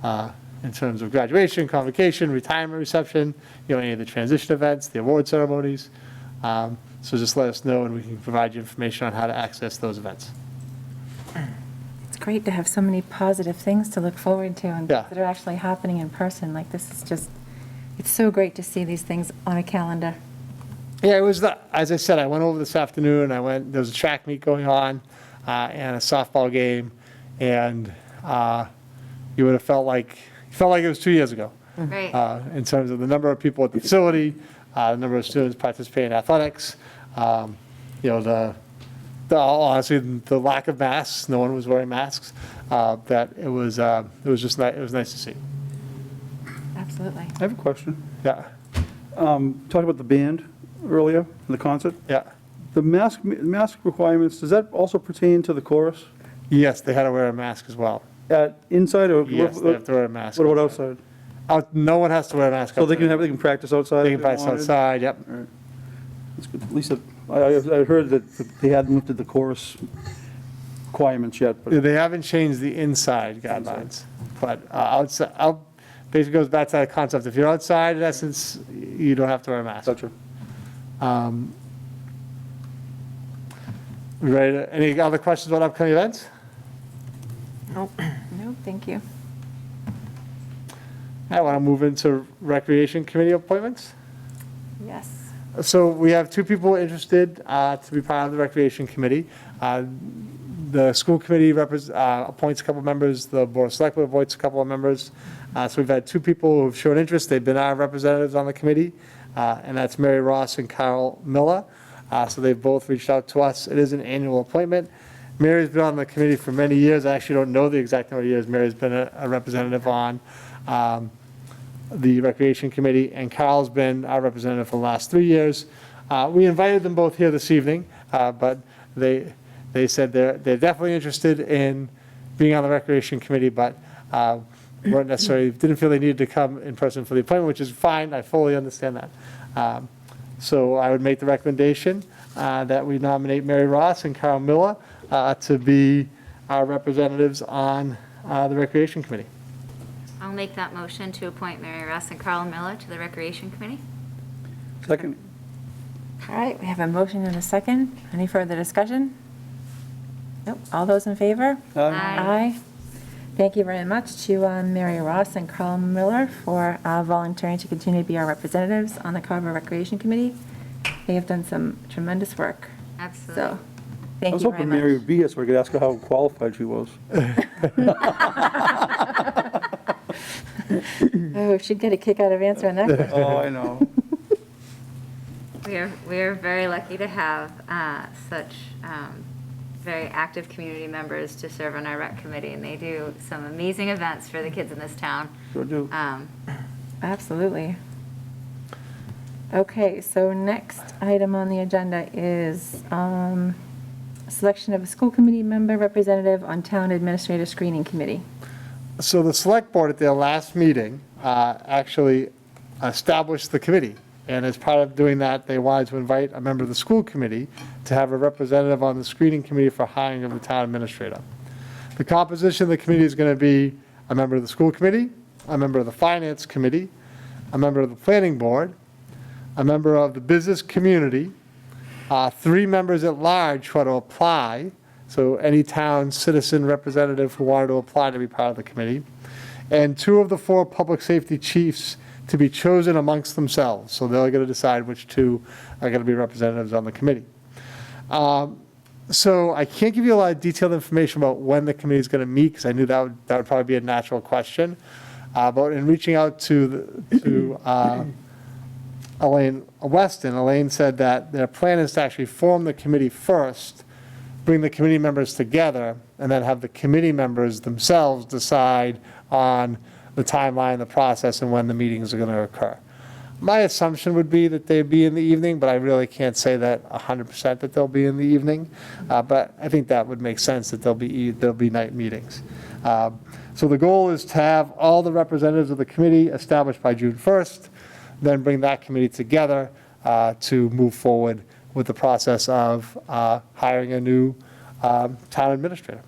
in terms of graduation, convocation, retirement reception, any of the transition events, the award ceremonies. So just let us know and we can provide you information on how to access those events. It's great to have so many positive things to look forward to and Yeah. that are actually happening in person. Like this is just It's so great to see these things on a calendar. Yeah, it was, as I said, I went over this afternoon, there was a track meet going on, and a softball game, and you would have felt like it was 2 years ago. Right. In terms of the number of people at the facility, the number of students participating in athletics, honestly, the lack of masks, no one was wearing masks, that it was just nice, it was nice to see. Absolutely. I have a question. Yeah, Talked about the band earlier, the concert. yeah. The mask requirements, does that also pertain to the chorus? Yes, they had to wear a mask as well. Inside or? Yes, they have to wear a mask. What about outside? No one has to wear a mask. So they outside. can practice outside? They if can practice wanted? outside, yep. All right. That's good. At least I heard that they hadn't lifted the chorus requirements yet, but They haven't changed the inside guidelines, but outside, basically goes back to that concept. If you're outside, in essence, you don't have to wear a mask. gotcha. Right, any other questions about upcoming events? No, thank you. I want to move into Recreation Committee appointments. Yes. So we have two people interested to be part of the Recreation Committee. The school committee appoints a couple members, the Board of Selectmen appoints a couple of members. So we've had two people who've shown interest, they've been our representatives on the committee, and that's Mary Ross and Carl Miller. So they've both reached out to us. It is an annual appointment. Mary's been on the committee for many years. I actually don't know the exact number of years. Mary's been a representative on the Recreation Committee, and Carl's been our representative for the last 3 years. We invited them both here this evening, but they said they're definitely interested in being on the Recreation Committee, but didn't feel they needed to come in person for the appointment, which is fine. I fully understand that. So I would make the recommendation that we nominate Mary Ross and Carl Miller to be our representatives on the Recreation Committee. I'll make that motion to appoint Mary Russ and Carl Miller to the Recreation Committee. Second. All right, we have a motion and a second. Any further discussion? Nope. All those in favor? Aye. Thank you very much to Mary Ross and Carl Miller for volunteering to continue to be our representatives on the Carver Recreation Committee. They have done some tremendous work. Absolutely. So, I thank was you very hoping Mary much. would be here so I could ask her how qualified she was. Oh, she'd get a kick out of answering that question. Oh, I know. We are very lucky to have such very active community members to serve on our rec committee, and they do some amazing events for the kids in this town. Sure do. Absolutely. Okay, so next item on the agenda is selection of a school committee member representative on town administrator screening committee. So the select board at their last meeting actually established the committee. And as part of doing that, they wanted to invite a member of the school committee to have a representative on the screening committee for hiring of the town administrator. The composition of the committee is going to be a member of the school committee, a member of the finance committee, a member of the planning board, a member of the business community, 3 members at large who are to apply, so any town citizen representative who wanted to apply to be part of the committee, and 2 of the 4 public safety chiefs to be chosen amongst themselves. So they're going to decide which 2 are going to be representatives on the committee. So I can't give you a lot of detailed information about when the committee is going to meet, because I knew that would probably be a natural question. But in reaching out to Elaine Weston, Elaine said that their plan is to actually form the committee first, bring the committee members together, and then have the committee members themselves decide on the timeline, the process, and when the meetings are going to occur. My assumption would be that they'd be in the evening, but I really can't say that 100% that they'll be in the evening. But I think that would make sense that there'll be night meetings. So the goal is to have all the representatives of the committee established by June 1st, then bring that committee together to move forward with the process of hiring a new town administrator.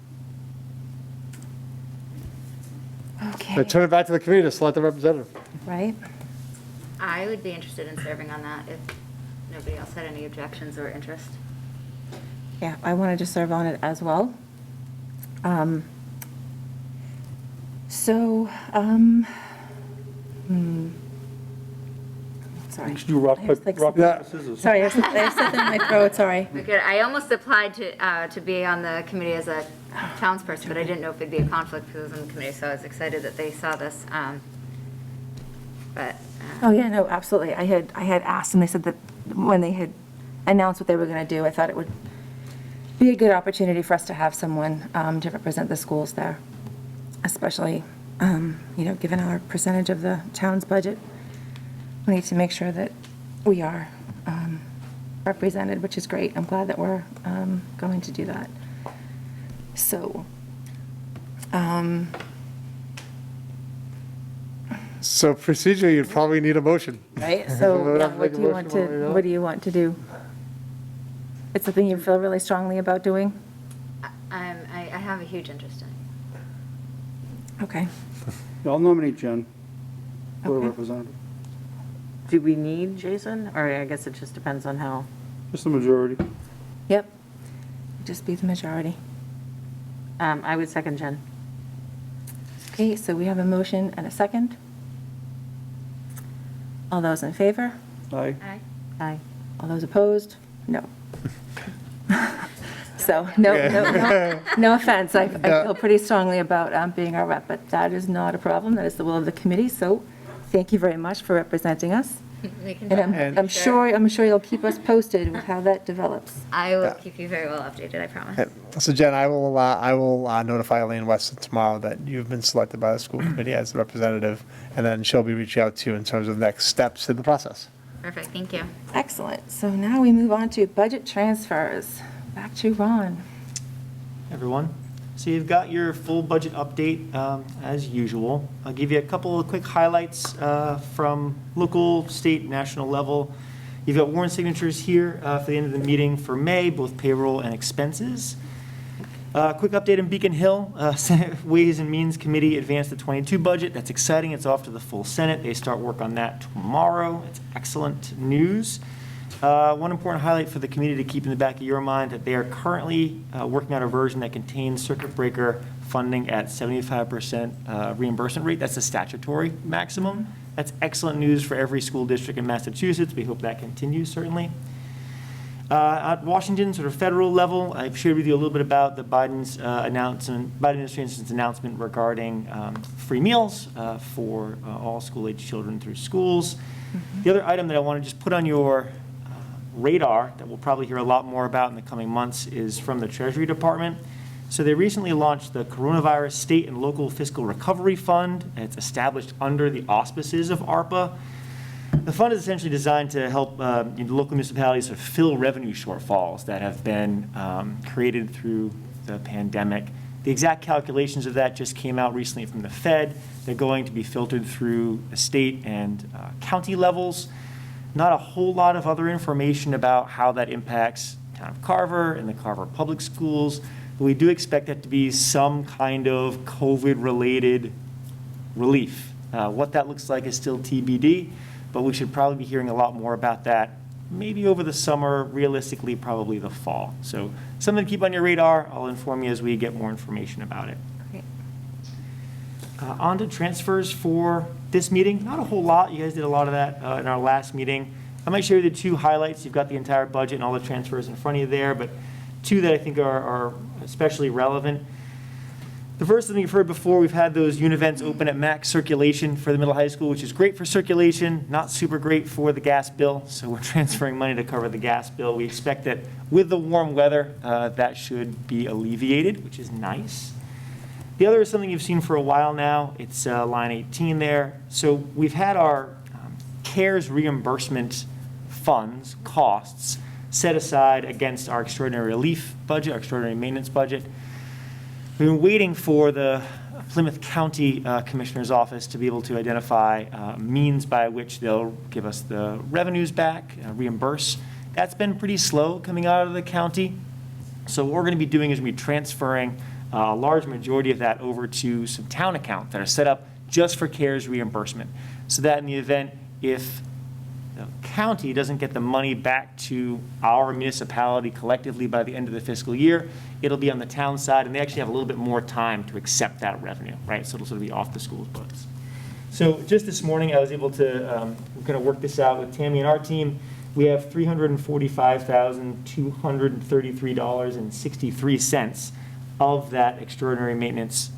Okay, So turn it back to the committee to select the representative. right? I would be interested in serving on that if nobody else had any objections or interest. Yeah, I wanted to serve on it as well. sorry. You should do rock, I was paper, like- rock, paper, scissors. Sorry, I have something in my throat, sorry. Good. I almost applied to be on the committee as a townsperson, but I didn't know if it'd be a conflict because I was on the committee, so I was excited that they saw this. But Oh, yeah, no, absolutely. I had asked, and they said that when they had announced what they were going to do, I thought it would be a good opportunity for us to have someone to represent the schools there, especially, given our percentage of the town's budget. We need to make sure that we are represented, which is great. I'm glad that we're going to do that. So, So procedure, you'd probably need a motion. right, so yeah, Make what a do you motion want one way or the other? what do you want to do? It's something you feel really strongly about doing? I have a huge interest in it. Okay. Yeah, I'll nominate Jen for Okay. representative. Do we need Jason? Or I guess it just depends on how. Just the majority. Yep. Just be the majority. I would second Jen. Okay, so we have a motion and a second. All those in favor? Aye. Aye. All those opposed? No. So, no offense. I feel pretty strongly about being our rep, but that is not a problem. That is the will of the committee. So thank you very much for representing us. We can And I'm sure you'll keep us posted with how that develops. I will keep you very well updated, I promise. So Jen, I will notify Elaine Weston tomorrow that you've been selected by the school committee as the representative, and then she'll be reaching out to you in terms of next steps in the process. Perfect, thank you. Excellent. So now we move on to budget transfers. Back to Ron. Everyone. So you've got your full budget update as usual. I'll give you a couple of quick highlights from local, state, national level. You've got warrant signatures here for the end of the meeting for May, both payroll and expenses. Quick update in Beacon Hill. Senate Ways and Means Committee advanced the 22 budget. That's exciting. It's off to the full Senate. They start work on that tomorrow. It's excellent news. One important highlight for the committee to keep in the back of your mind that they are currently working on a version that contains circuit breaker funding at 75% reimbursement rate. That's the statutory maximum. That's excellent news for every school district in Massachusetts. We hope that continues, certainly. At Washington, sort of federal level, I've shared with you a little bit about the Biden administration's announcement regarding free meals for all school-age children through schools. The other item that I want to just put on your radar that we'll probably hear a lot more about in the coming months is from the Treasury Department. So they recently launched the Coronavirus State and Local Fiscal Recovery Fund. And it's established under the auspices of ARPA. The fund is essentially designed to help local municipalities sort of fill revenue shortfalls that have been created through the pandemic. The exact calculations of that just came out recently from the Fed. They're going to be filtered through the state and county levels. Not a whole lot of other information about how that impacts town of Carver and the Carver Public Schools, but we do expect that to be some kind of COVID-related relief. What that looks like is still TBD, but we should probably be hearing a lot more about that maybe over the summer, realistically probably the fall. So something to keep on your radar. I'll inform you as we get more information about it. Great. On to transfers for this meeting. Not a whole lot. You guys did a lot of that in our last meeting. I might share the two highlights. You've got the entire budget and all the transfers in front of you there, but two that I think are especially relevant. The first thing you've heard before, we've had those univents open at max circulation for the middle high school, which is great for circulation, not super great for the gas bill. So we're transferring money to cover the gas bill. We expect that with the warm weather, that should be alleviated, which is nice. The other is something you've seen for a while now. It's line 18 there. So we've had our CARES reimbursement funds, costs, set aside against our extraordinary relief budget, our extraordinary maintenance budget. We've been waiting for the Plymouth County Commissioner's Office to be able to identify means by which they'll give us the revenues back, reimburse. That's been pretty slow coming out of the county. So what we're going to be doing is we're transferring a large majority of that over to some town accounts that are set up just for CARES reimbursement. So that in the event if the county doesn't get the money back to our municipality collectively by the end of the fiscal year, it'll be on the town side, and they actually have a little bit more time to accept that revenue, right? So it'll sort of be off the school's books. So just this morning, I was able to kind of work this out with Tammy and our team. We have $345,233.63 of that extraordinary maintenance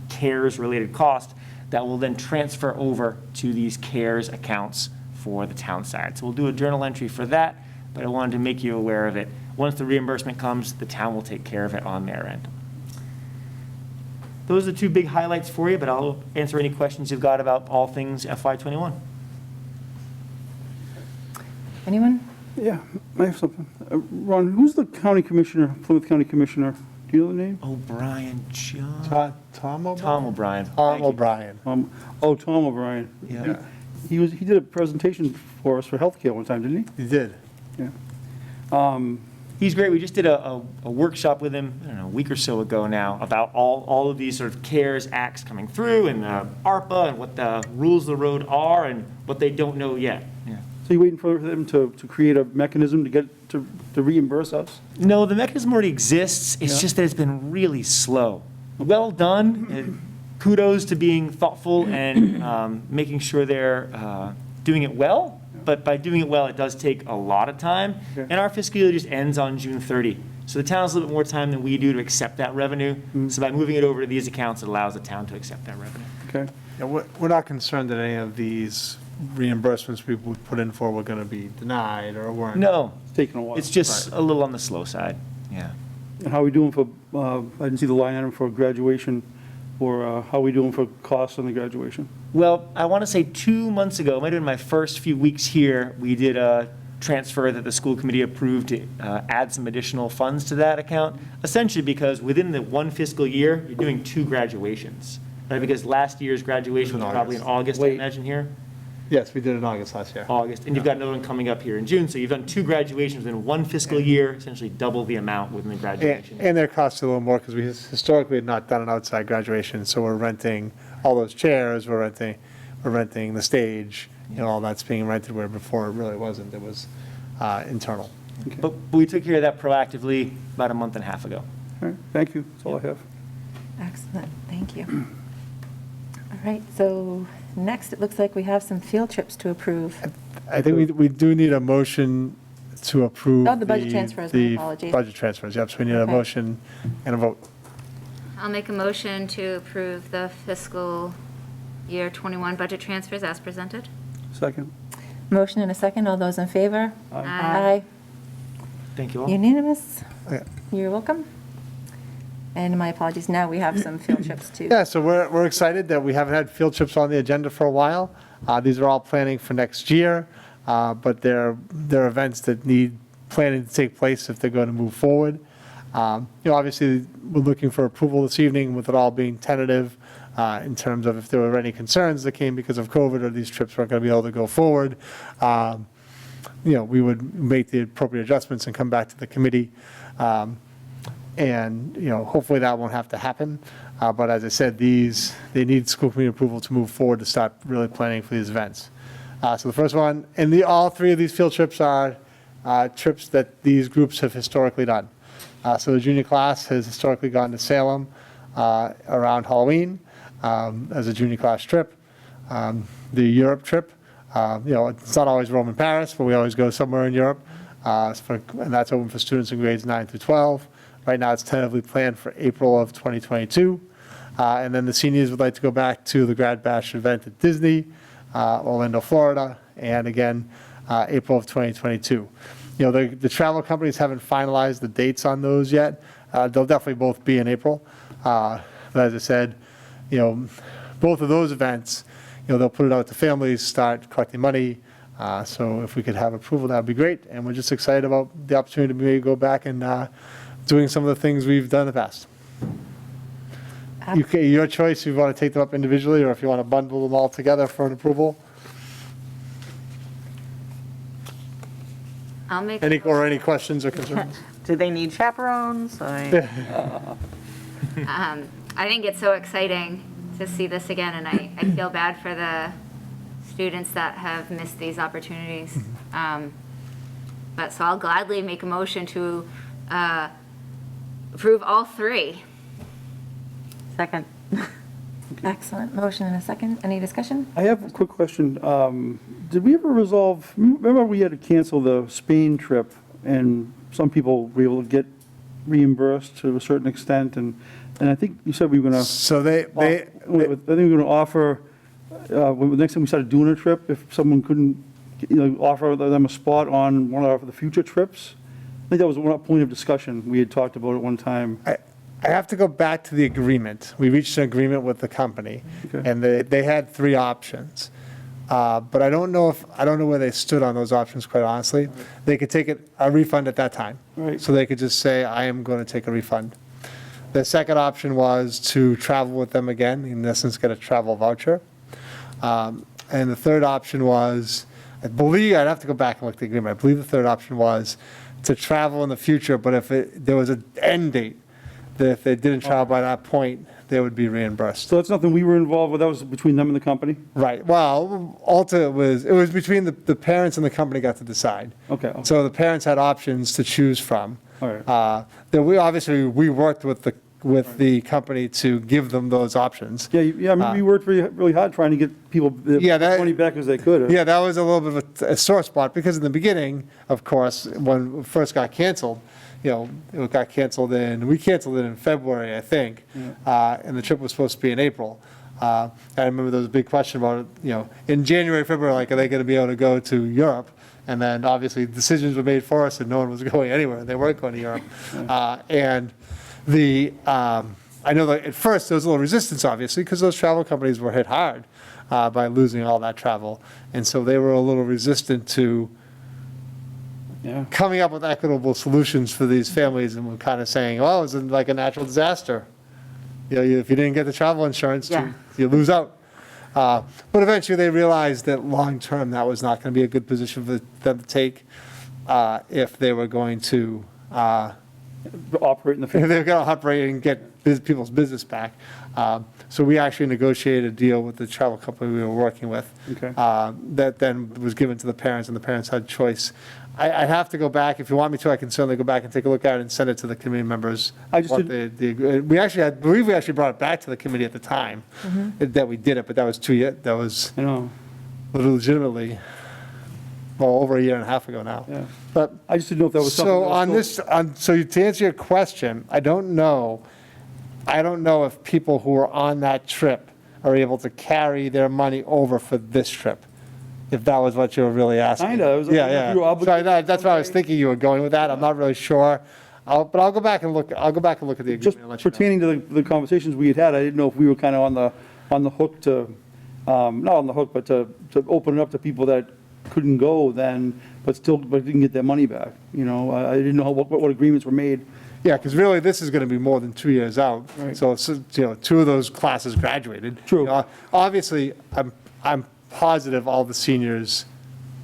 CARES-related cost that will then transfer over to these CARES accounts for the town side. So we'll do a journal entry for that, but I wanted to make you aware of it. Once the reimbursement comes, the town will take care of it on their end. Those are the two big highlights for you, but I'll answer any questions you've got about all things FY21. Anyone? Yeah, I have something. Ron, who's the county commissioner, Plymouth County Commissioner? Do you know the name? O'Brien, John. Tom O'Brien? Tom O'Brien. Tom Thank you. O'Brien. Tom O'Brien. Yeah. He did a presentation for us for healthcare one time, didn't You did. he? Yeah. He's great. We just did a workshop with him, I don't know, a week or so ago now, about all of these sort of CARES acts coming through and ARPA and what the rules of the road are and what they don't know yet. Yeah. So you waiting for them to create a mechanism to get to reimburse us? No, the mechanism already exists. It's Yeah. just that it's been really slow. Well done. And kudos to being thoughtful and making sure they're doing it well. But by doing it well, it does take a lot of time. Okay. And our fiscal year just ends on June 30. So the town has a little bit more time than we do to accept that revenue. So by moving it over to these accounts, it allows the town to accept that revenue. Okay. Yeah, we're not concerned that any of these reimbursements we would put in for were going to be denied or weren't. No, It's taking a while. it's just a little on the slow side. Yeah. And how are we doing for, I didn't see the line item for graduation, or how are we doing for costs on the graduation? Well, I want to say 2 months ago, it might have been my first few weeks here, we did a transfer that the school committee approved to add some additional funds to that account, essentially because within the one fiscal year, you're doing 2 graduations, right? Because last year's graduation was probably in August, I Wait. imagine here. Yes, we did in August last year. August, and you've got another one coming up here in June, so you've done 2 graduations within one fiscal year, essentially double the amount within the graduation. And their costs a little more because we historically had not done an outside graduation, so we're renting all those chairs, we're renting the stage, all that's being rented where before it really wasn't, it was internal. But we took care of that proactively about a month and a half ago. All right, thank you, that's all I have. Excellent, thank you. All right, so next, it looks like we have some field trips to approve. I think we do need a motion to approve. Oh, the budget transfers, my apologies. The budget transfers, yep, so we need a Okay. motion and a vote. I'll make a motion to approve the fiscal year 21 budget transfers as presented. Second. Motion and a second, all those in favor? Aye. Thank you all. Unanimous? Okay. You're welcome. And my apologies, now we have some field trips too. Yeah, so we're excited that we haven't had field trips on the agenda for a while. These are all planning for next year, but they're events that need planning to take place if they're going to move forward. Obviously, we're looking for approval this evening with it all being tentative in terms of if there were any concerns that came because of COVID or these trips weren't going to be able to go forward. We would make the appropriate adjustments and come back to the committee. And hopefully that won't have to happen. But as I said, they need school committee approval to move forward to start really planning for these events. So the first one, and all 3 of these field trips are trips that these groups have historically done. So the junior class has historically gone to Salem around Halloween as a junior class trip. The Europe trip, it's not always Rome and Paris, but we always go somewhere in Europe. And that's open for students in grades 9 through 12. Right now, it's tentatively planned for April of 2022. And then the seniors would like to go back to the Grad Bash event at Disney, Orlando, Florida, and again, April of 2022. The travel companies haven't finalized the dates on those yet. They'll definitely both be in April. But as I said, both of those events, they'll put it out to families, start collecting money. So if we could have approval, that would be great. And we're just excited about the opportunity to maybe go back and doing some of the things we've done in the past. Your choice if you want to take them up individually or if you want to bundle them all together for an approval. I'll make. Any questions or concerns? Do they need chaperones? I think it's so exciting to see this again, and I feel bad for the students that have missed these opportunities. But so I'll gladly make a motion to approve all 3. Second. Excellent. Motion and a second. Any discussion? I have a quick question. Did we ever resolve, remember we had to cancel the Spain trip, and some people were able to get reimbursed to a certain extent, and I think you said we were going to, So I think we were going to offer, the next time we started doing a trip, if someone couldn't, offer them a spot on one of the future trips. I think that was one point of discussion. We had talked about it one time. I have to go back to the agreement. We reached an agreement with the company, Okay. and they had 3 options. But I don't know where they stood on those options, quite honestly. They could take a refund at that time. Right. So they could just say, I am going to take a refund. The second option was to travel with them again, in essence, get a travel voucher. And the third option was, I believe, I'd have to go back and look at the agreement. I believe the third option was to travel in the future, but if there was an end date, that if they didn't travel by that point, they would be reimbursed. So that's nothing we were involved with, that was between them and the company? Right, well, ultimately, it was between the parents and the company got to decide. Okay. So the parents had options to choose from. All right. That we worked with the company to give them those options. Yeah, I mean, we worked really hard trying to get people Yeah, money back as they could. Yeah, that was a little bit of a sore spot, because in the beginning, of course, when it first got canceled, it got canceled we canceled it in February, I think, and the trip was supposed to be in April. I remember there was a big question about it, in January, February, like, are they going to be able to go to Europe? And then obviously decisions were made for us and no one was going anywhere. They weren't going to Europe. And I know that at first there was a little resistance, obviously, because those travel companies were hit hard by losing all that travel. And so they were a little resistant to coming up with equitable solutions for these families, and were kind of saying, well, it's like a natural disaster. If you didn't get the travel insurance, Yeah. you lose out. But eventually they realized that long-term, that was not going to be a good position for them to take if they were going to Operate in the future. they're going to operate and get people's business back. So we actually negotiated a deal with the travel company we were working with. Okay. That then was given to the parents, and the parents had choice. I'd have to go back. If you want me to, I can certainly go back and take a look at it and send it to the committee members. I just I believe we actually brought it back to the committee at the time that we did it, but that was that was I know, legitimately, well, over a year and a half ago now. yeah. But I just didn't know if that was something. so that was still- so to answer your question, I don't know if people who are on that trip are able to carry their money over for this trip, if that was what you were really asking. Kinda, it was like Yeah, you were yeah. obligated So that's why I was thinking you were going with that. I'm not really sure. But I'll go back and look at the agreement Just and let you know. pertaining to the conversations we had, I didn't know if we were kind of on the hook to, not on the hook, but to open it up to people that couldn't go then, but didn't get their money back. I didn't know what agreements were made. Yeah, because really, this is going to be more than 2 years out. Right. So, 2 of those classes graduated. True. Obviously, I'm positive all the seniors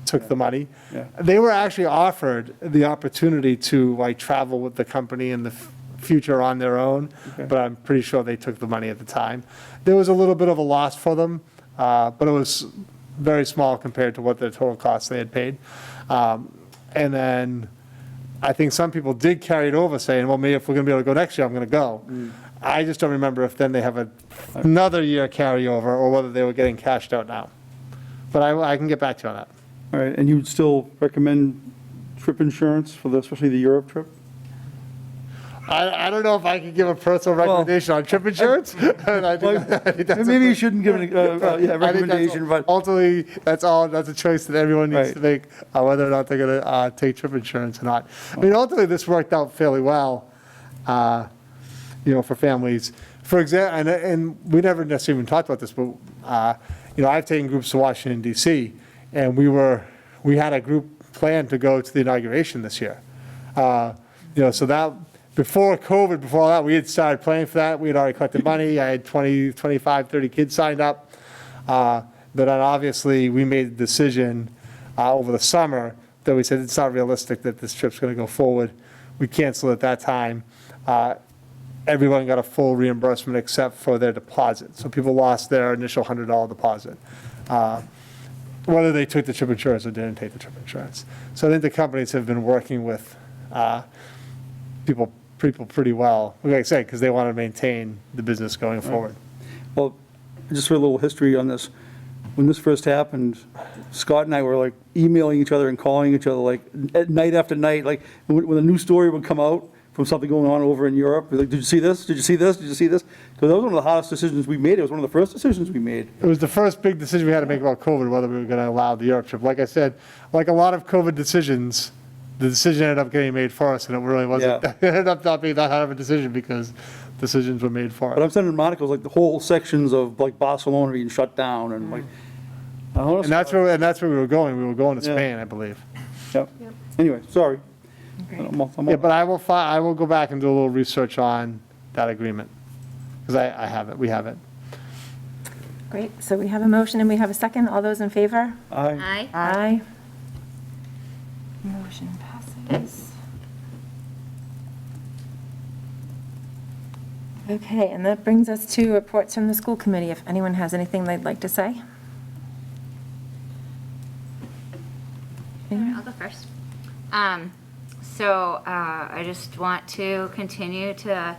took the money. Yeah. They were actually offered the opportunity to travel with the company in the future on their own, Okay. but I'm pretty sure they took the money at the time. There was a little bit of a loss for them, but it was very small compared to what the total cost they had paid. And then I think some people did carry it over, saying, well, maybe if we're going to be able to go next year, I'm going to go. I just don't remember if then they have another year carryover or whether they were getting cashed out now. But I can get back to you on that. All right, and you'd still recommend trip insurance for especially the Europe trip? I don't know if I can give a personal recommendation on trip insurance. And I think that's Maybe you shouldn't give a I think that's- recommendation, but ultimately, that's a choice that everyone needs Right. to make, whether or not they're going to take trip insurance or not. I mean, ultimately, this worked out fairly well, for families. For example, and we never necessarily even talked about this, but, I've taken groups to Washington DC, and we had a group planned to go to the inauguration this year. So that, before COVID, before all that, we had started planning for that. We had already collected money. I had 20, 25, 30 kids signed up. But then obviously, we made the decision over the summer that we said it's not realistic that this trip's going to go forward. We canceled at that time. Everyone got a full reimbursement except for their deposit. So people lost their initial $100 deposit, whether they took the trip insurance or didn't take the trip insurance. So I think the companies have been working with people pretty well, like I said, because they want to maintain the business going forward. well, just for a little history on this, when this first happened, Scott and I were like emailing each other and calling each other like at night after night, like when a new story would come out from something going on over in Europe, we're like, did you see this? Did you see this? Did you see this? Because that was one of the hardest decisions we made. It was one of the first decisions we made. It was the first big decision we had to make about COVID, whether we were going to allow the Europe trip. Like I said, like a lot of COVID decisions, the decision ended up getting made for us, and it really wasn't, Yeah. it ended up not being that hard of a decision because decisions were made for But I'm us. sending articles like the whole sections of like Barcelona being shut down and like. And that's where we were going. We were going to Yeah. Spain, I believe. Yep. Anyway, sorry. Great. Yeah, but I will go back and do a little research on that agreement, because I have it, we have it. Great, so we have a motion and we have a second. All those in favor? Aye. Aye. Aye. Motion passes. Okay, and that brings us to reports from the school committee, if anyone has anything they'd like to say. I'll go first. I just want to continue to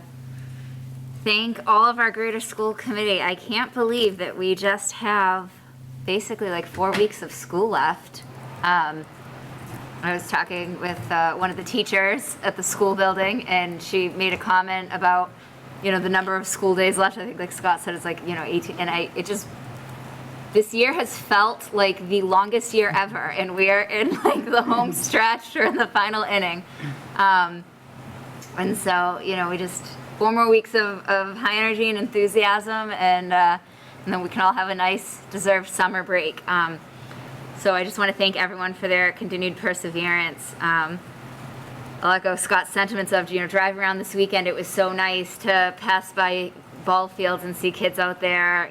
thank all of our Greater School Committee. I can't believe that we just have basically like 4 weeks of school left. I was talking with one of the teachers at the school building, and she made a comment about, the number of school days left. I think, like Scott said, it's like, 18, and this year has felt like the longest year ever, and we are in like the home stretch or in the final inning. And so, we just 4 more weeks of high energy and enthusiasm, and then we can all have a nice deserved summer break. So I just want to thank everyone for their continued perseverance. I'll echo Scott's sentiments of, driving around this weekend. It was so nice to pass by ball fields and see kids out there,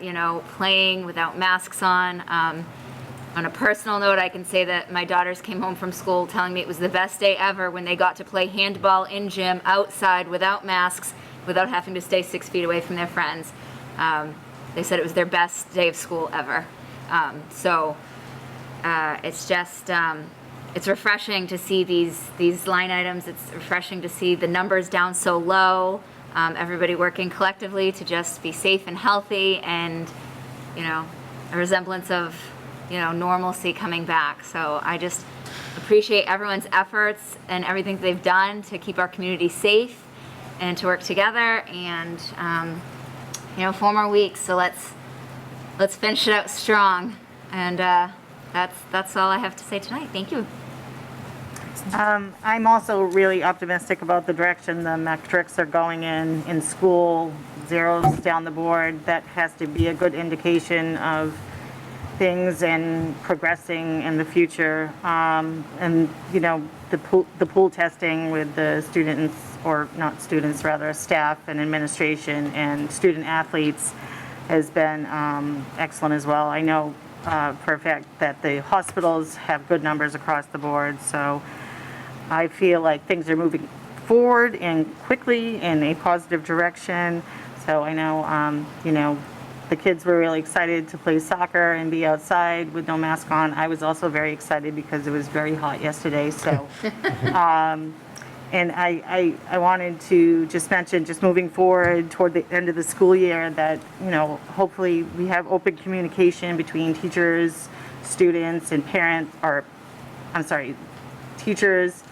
playing without masks on. On a personal note, I can say that my daughters came home from school telling me it was the best day ever when they got to play handball in gym outside without masks, without having to stay 6 feet away from their friends. They said it was their best day of school ever. It's just, it's refreshing to see these line items. It's refreshing to see the numbers down so low. Everybody working collectively to just be safe and healthy, and a resemblance of normalcy coming back. So I just appreciate everyone's efforts and everything they've done to keep our community safe and to work together. And 4 more weeks, so let's finish it out strong. And that's all I have to say tonight. Thank you. I'm also really optimistic about the direction the metrics are going in school, zeros down the board. That has to be a good indication of things and progressing in the future. And, the pool testing with the students, or not students, rather, staff and administration and student athletes has been excellent as well. I know for a fact that the hospitals have good numbers across the board, so I feel like things are moving forward and quickly in a positive direction. So I know, the kids were really excited to play soccer and be outside with no mask on. I was also very excited because it was very hot yesterday. So, and I wanted to just mention, just moving forward toward the end of the school year, that, hopefully we have open communication between teachers, students, and parents, teachers,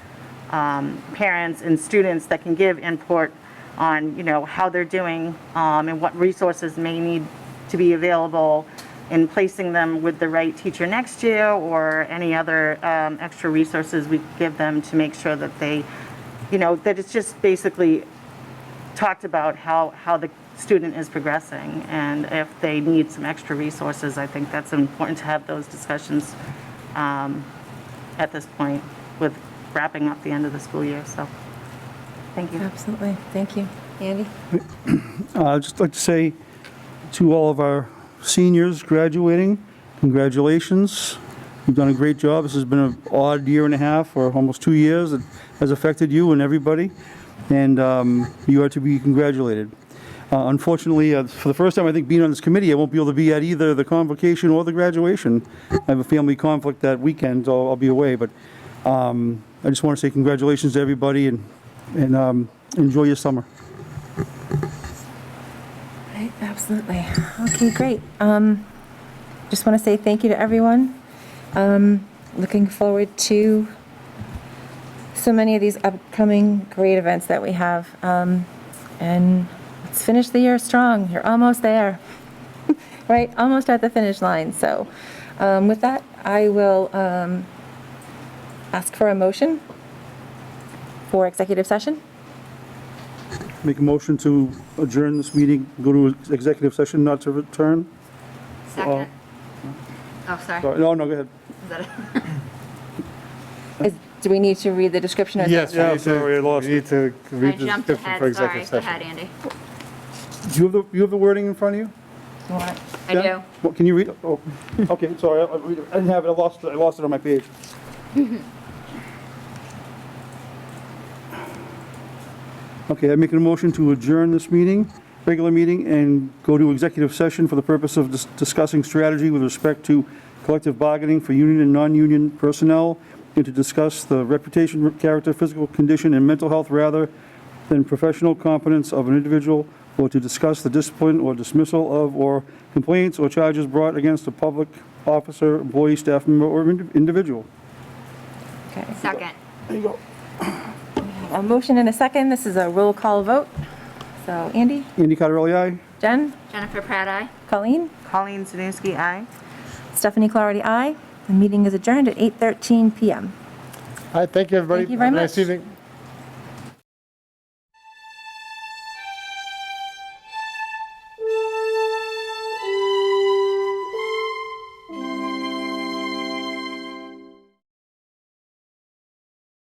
parents, and students that can give input on, how they're doing, and what resources may need to be available, and placing them with the right teacher next year, or any other extra resources we give them to make sure that they, that it's just basically talked about how the student is progressing, and if they need some extra resources. I think that's important to have those discussions at this point with wrapping up the end of the school year. So, thank you. Absolutely, thank you. Andy? I'd just like to say to all of our seniors graduating, congratulations. You've done a great job. This has been an odd year and a half, or almost 2 years. It has affected you and everybody, and you are to be congratulated. Unfortunately, for the first time, I think, being on this committee, I won't be able to be at either the convocation or the graduation. I have a family conflict that weekend, so I'll be away, but I just want to say congratulations to everybody, and enjoy your summer. Right, that Absolutely. Okay, great. Just want to say thank you to everyone. Looking forward to so many of these upcoming great events that we have. And let's finish the year strong. You're almost there, right? Almost at the finish line. So with that, I will ask for a motion for executive session. Make a motion to adjourn this meeting, go to executive session, not to return. Second. Oh, sorry. Sorry, no, go ahead. Is that Do we need to read the description? Or is Yes, that- Yeah, we sorry, I lost need to I read the jumped description ahead, for sorry. executive Go session. ahead, Andy. Do you have the wording in front of you? You want- I Jen? do. Well, can you read? Oh, okay, sorry, I'll read it. I didn't have it, I lost it on my page. Okay, I'm making a motion to adjourn this meeting, regular meeting, and go to executive session for the purpose of discussing strategy with respect to collective bargaining for union and non-union personnel, and to discuss the reputation, character, physical condition, and mental health rather than professional competence of an individual, or to discuss the discipline or dismissal of, or complaints or charges brought against a public officer, employee, staff member, or individual. Okay. Second. There you go. A motion and a second. This is a roll call vote. So Andy, Andy Cottarelli, aye? Jen, Jennifer Pratt, aye. Colleen, Colleen Zanuski, aye. Stephanie Clarity, aye. The meeting is adjourned at 8:13 PM. All right, thank you, everybody. Thank you very Have a nice much. evening.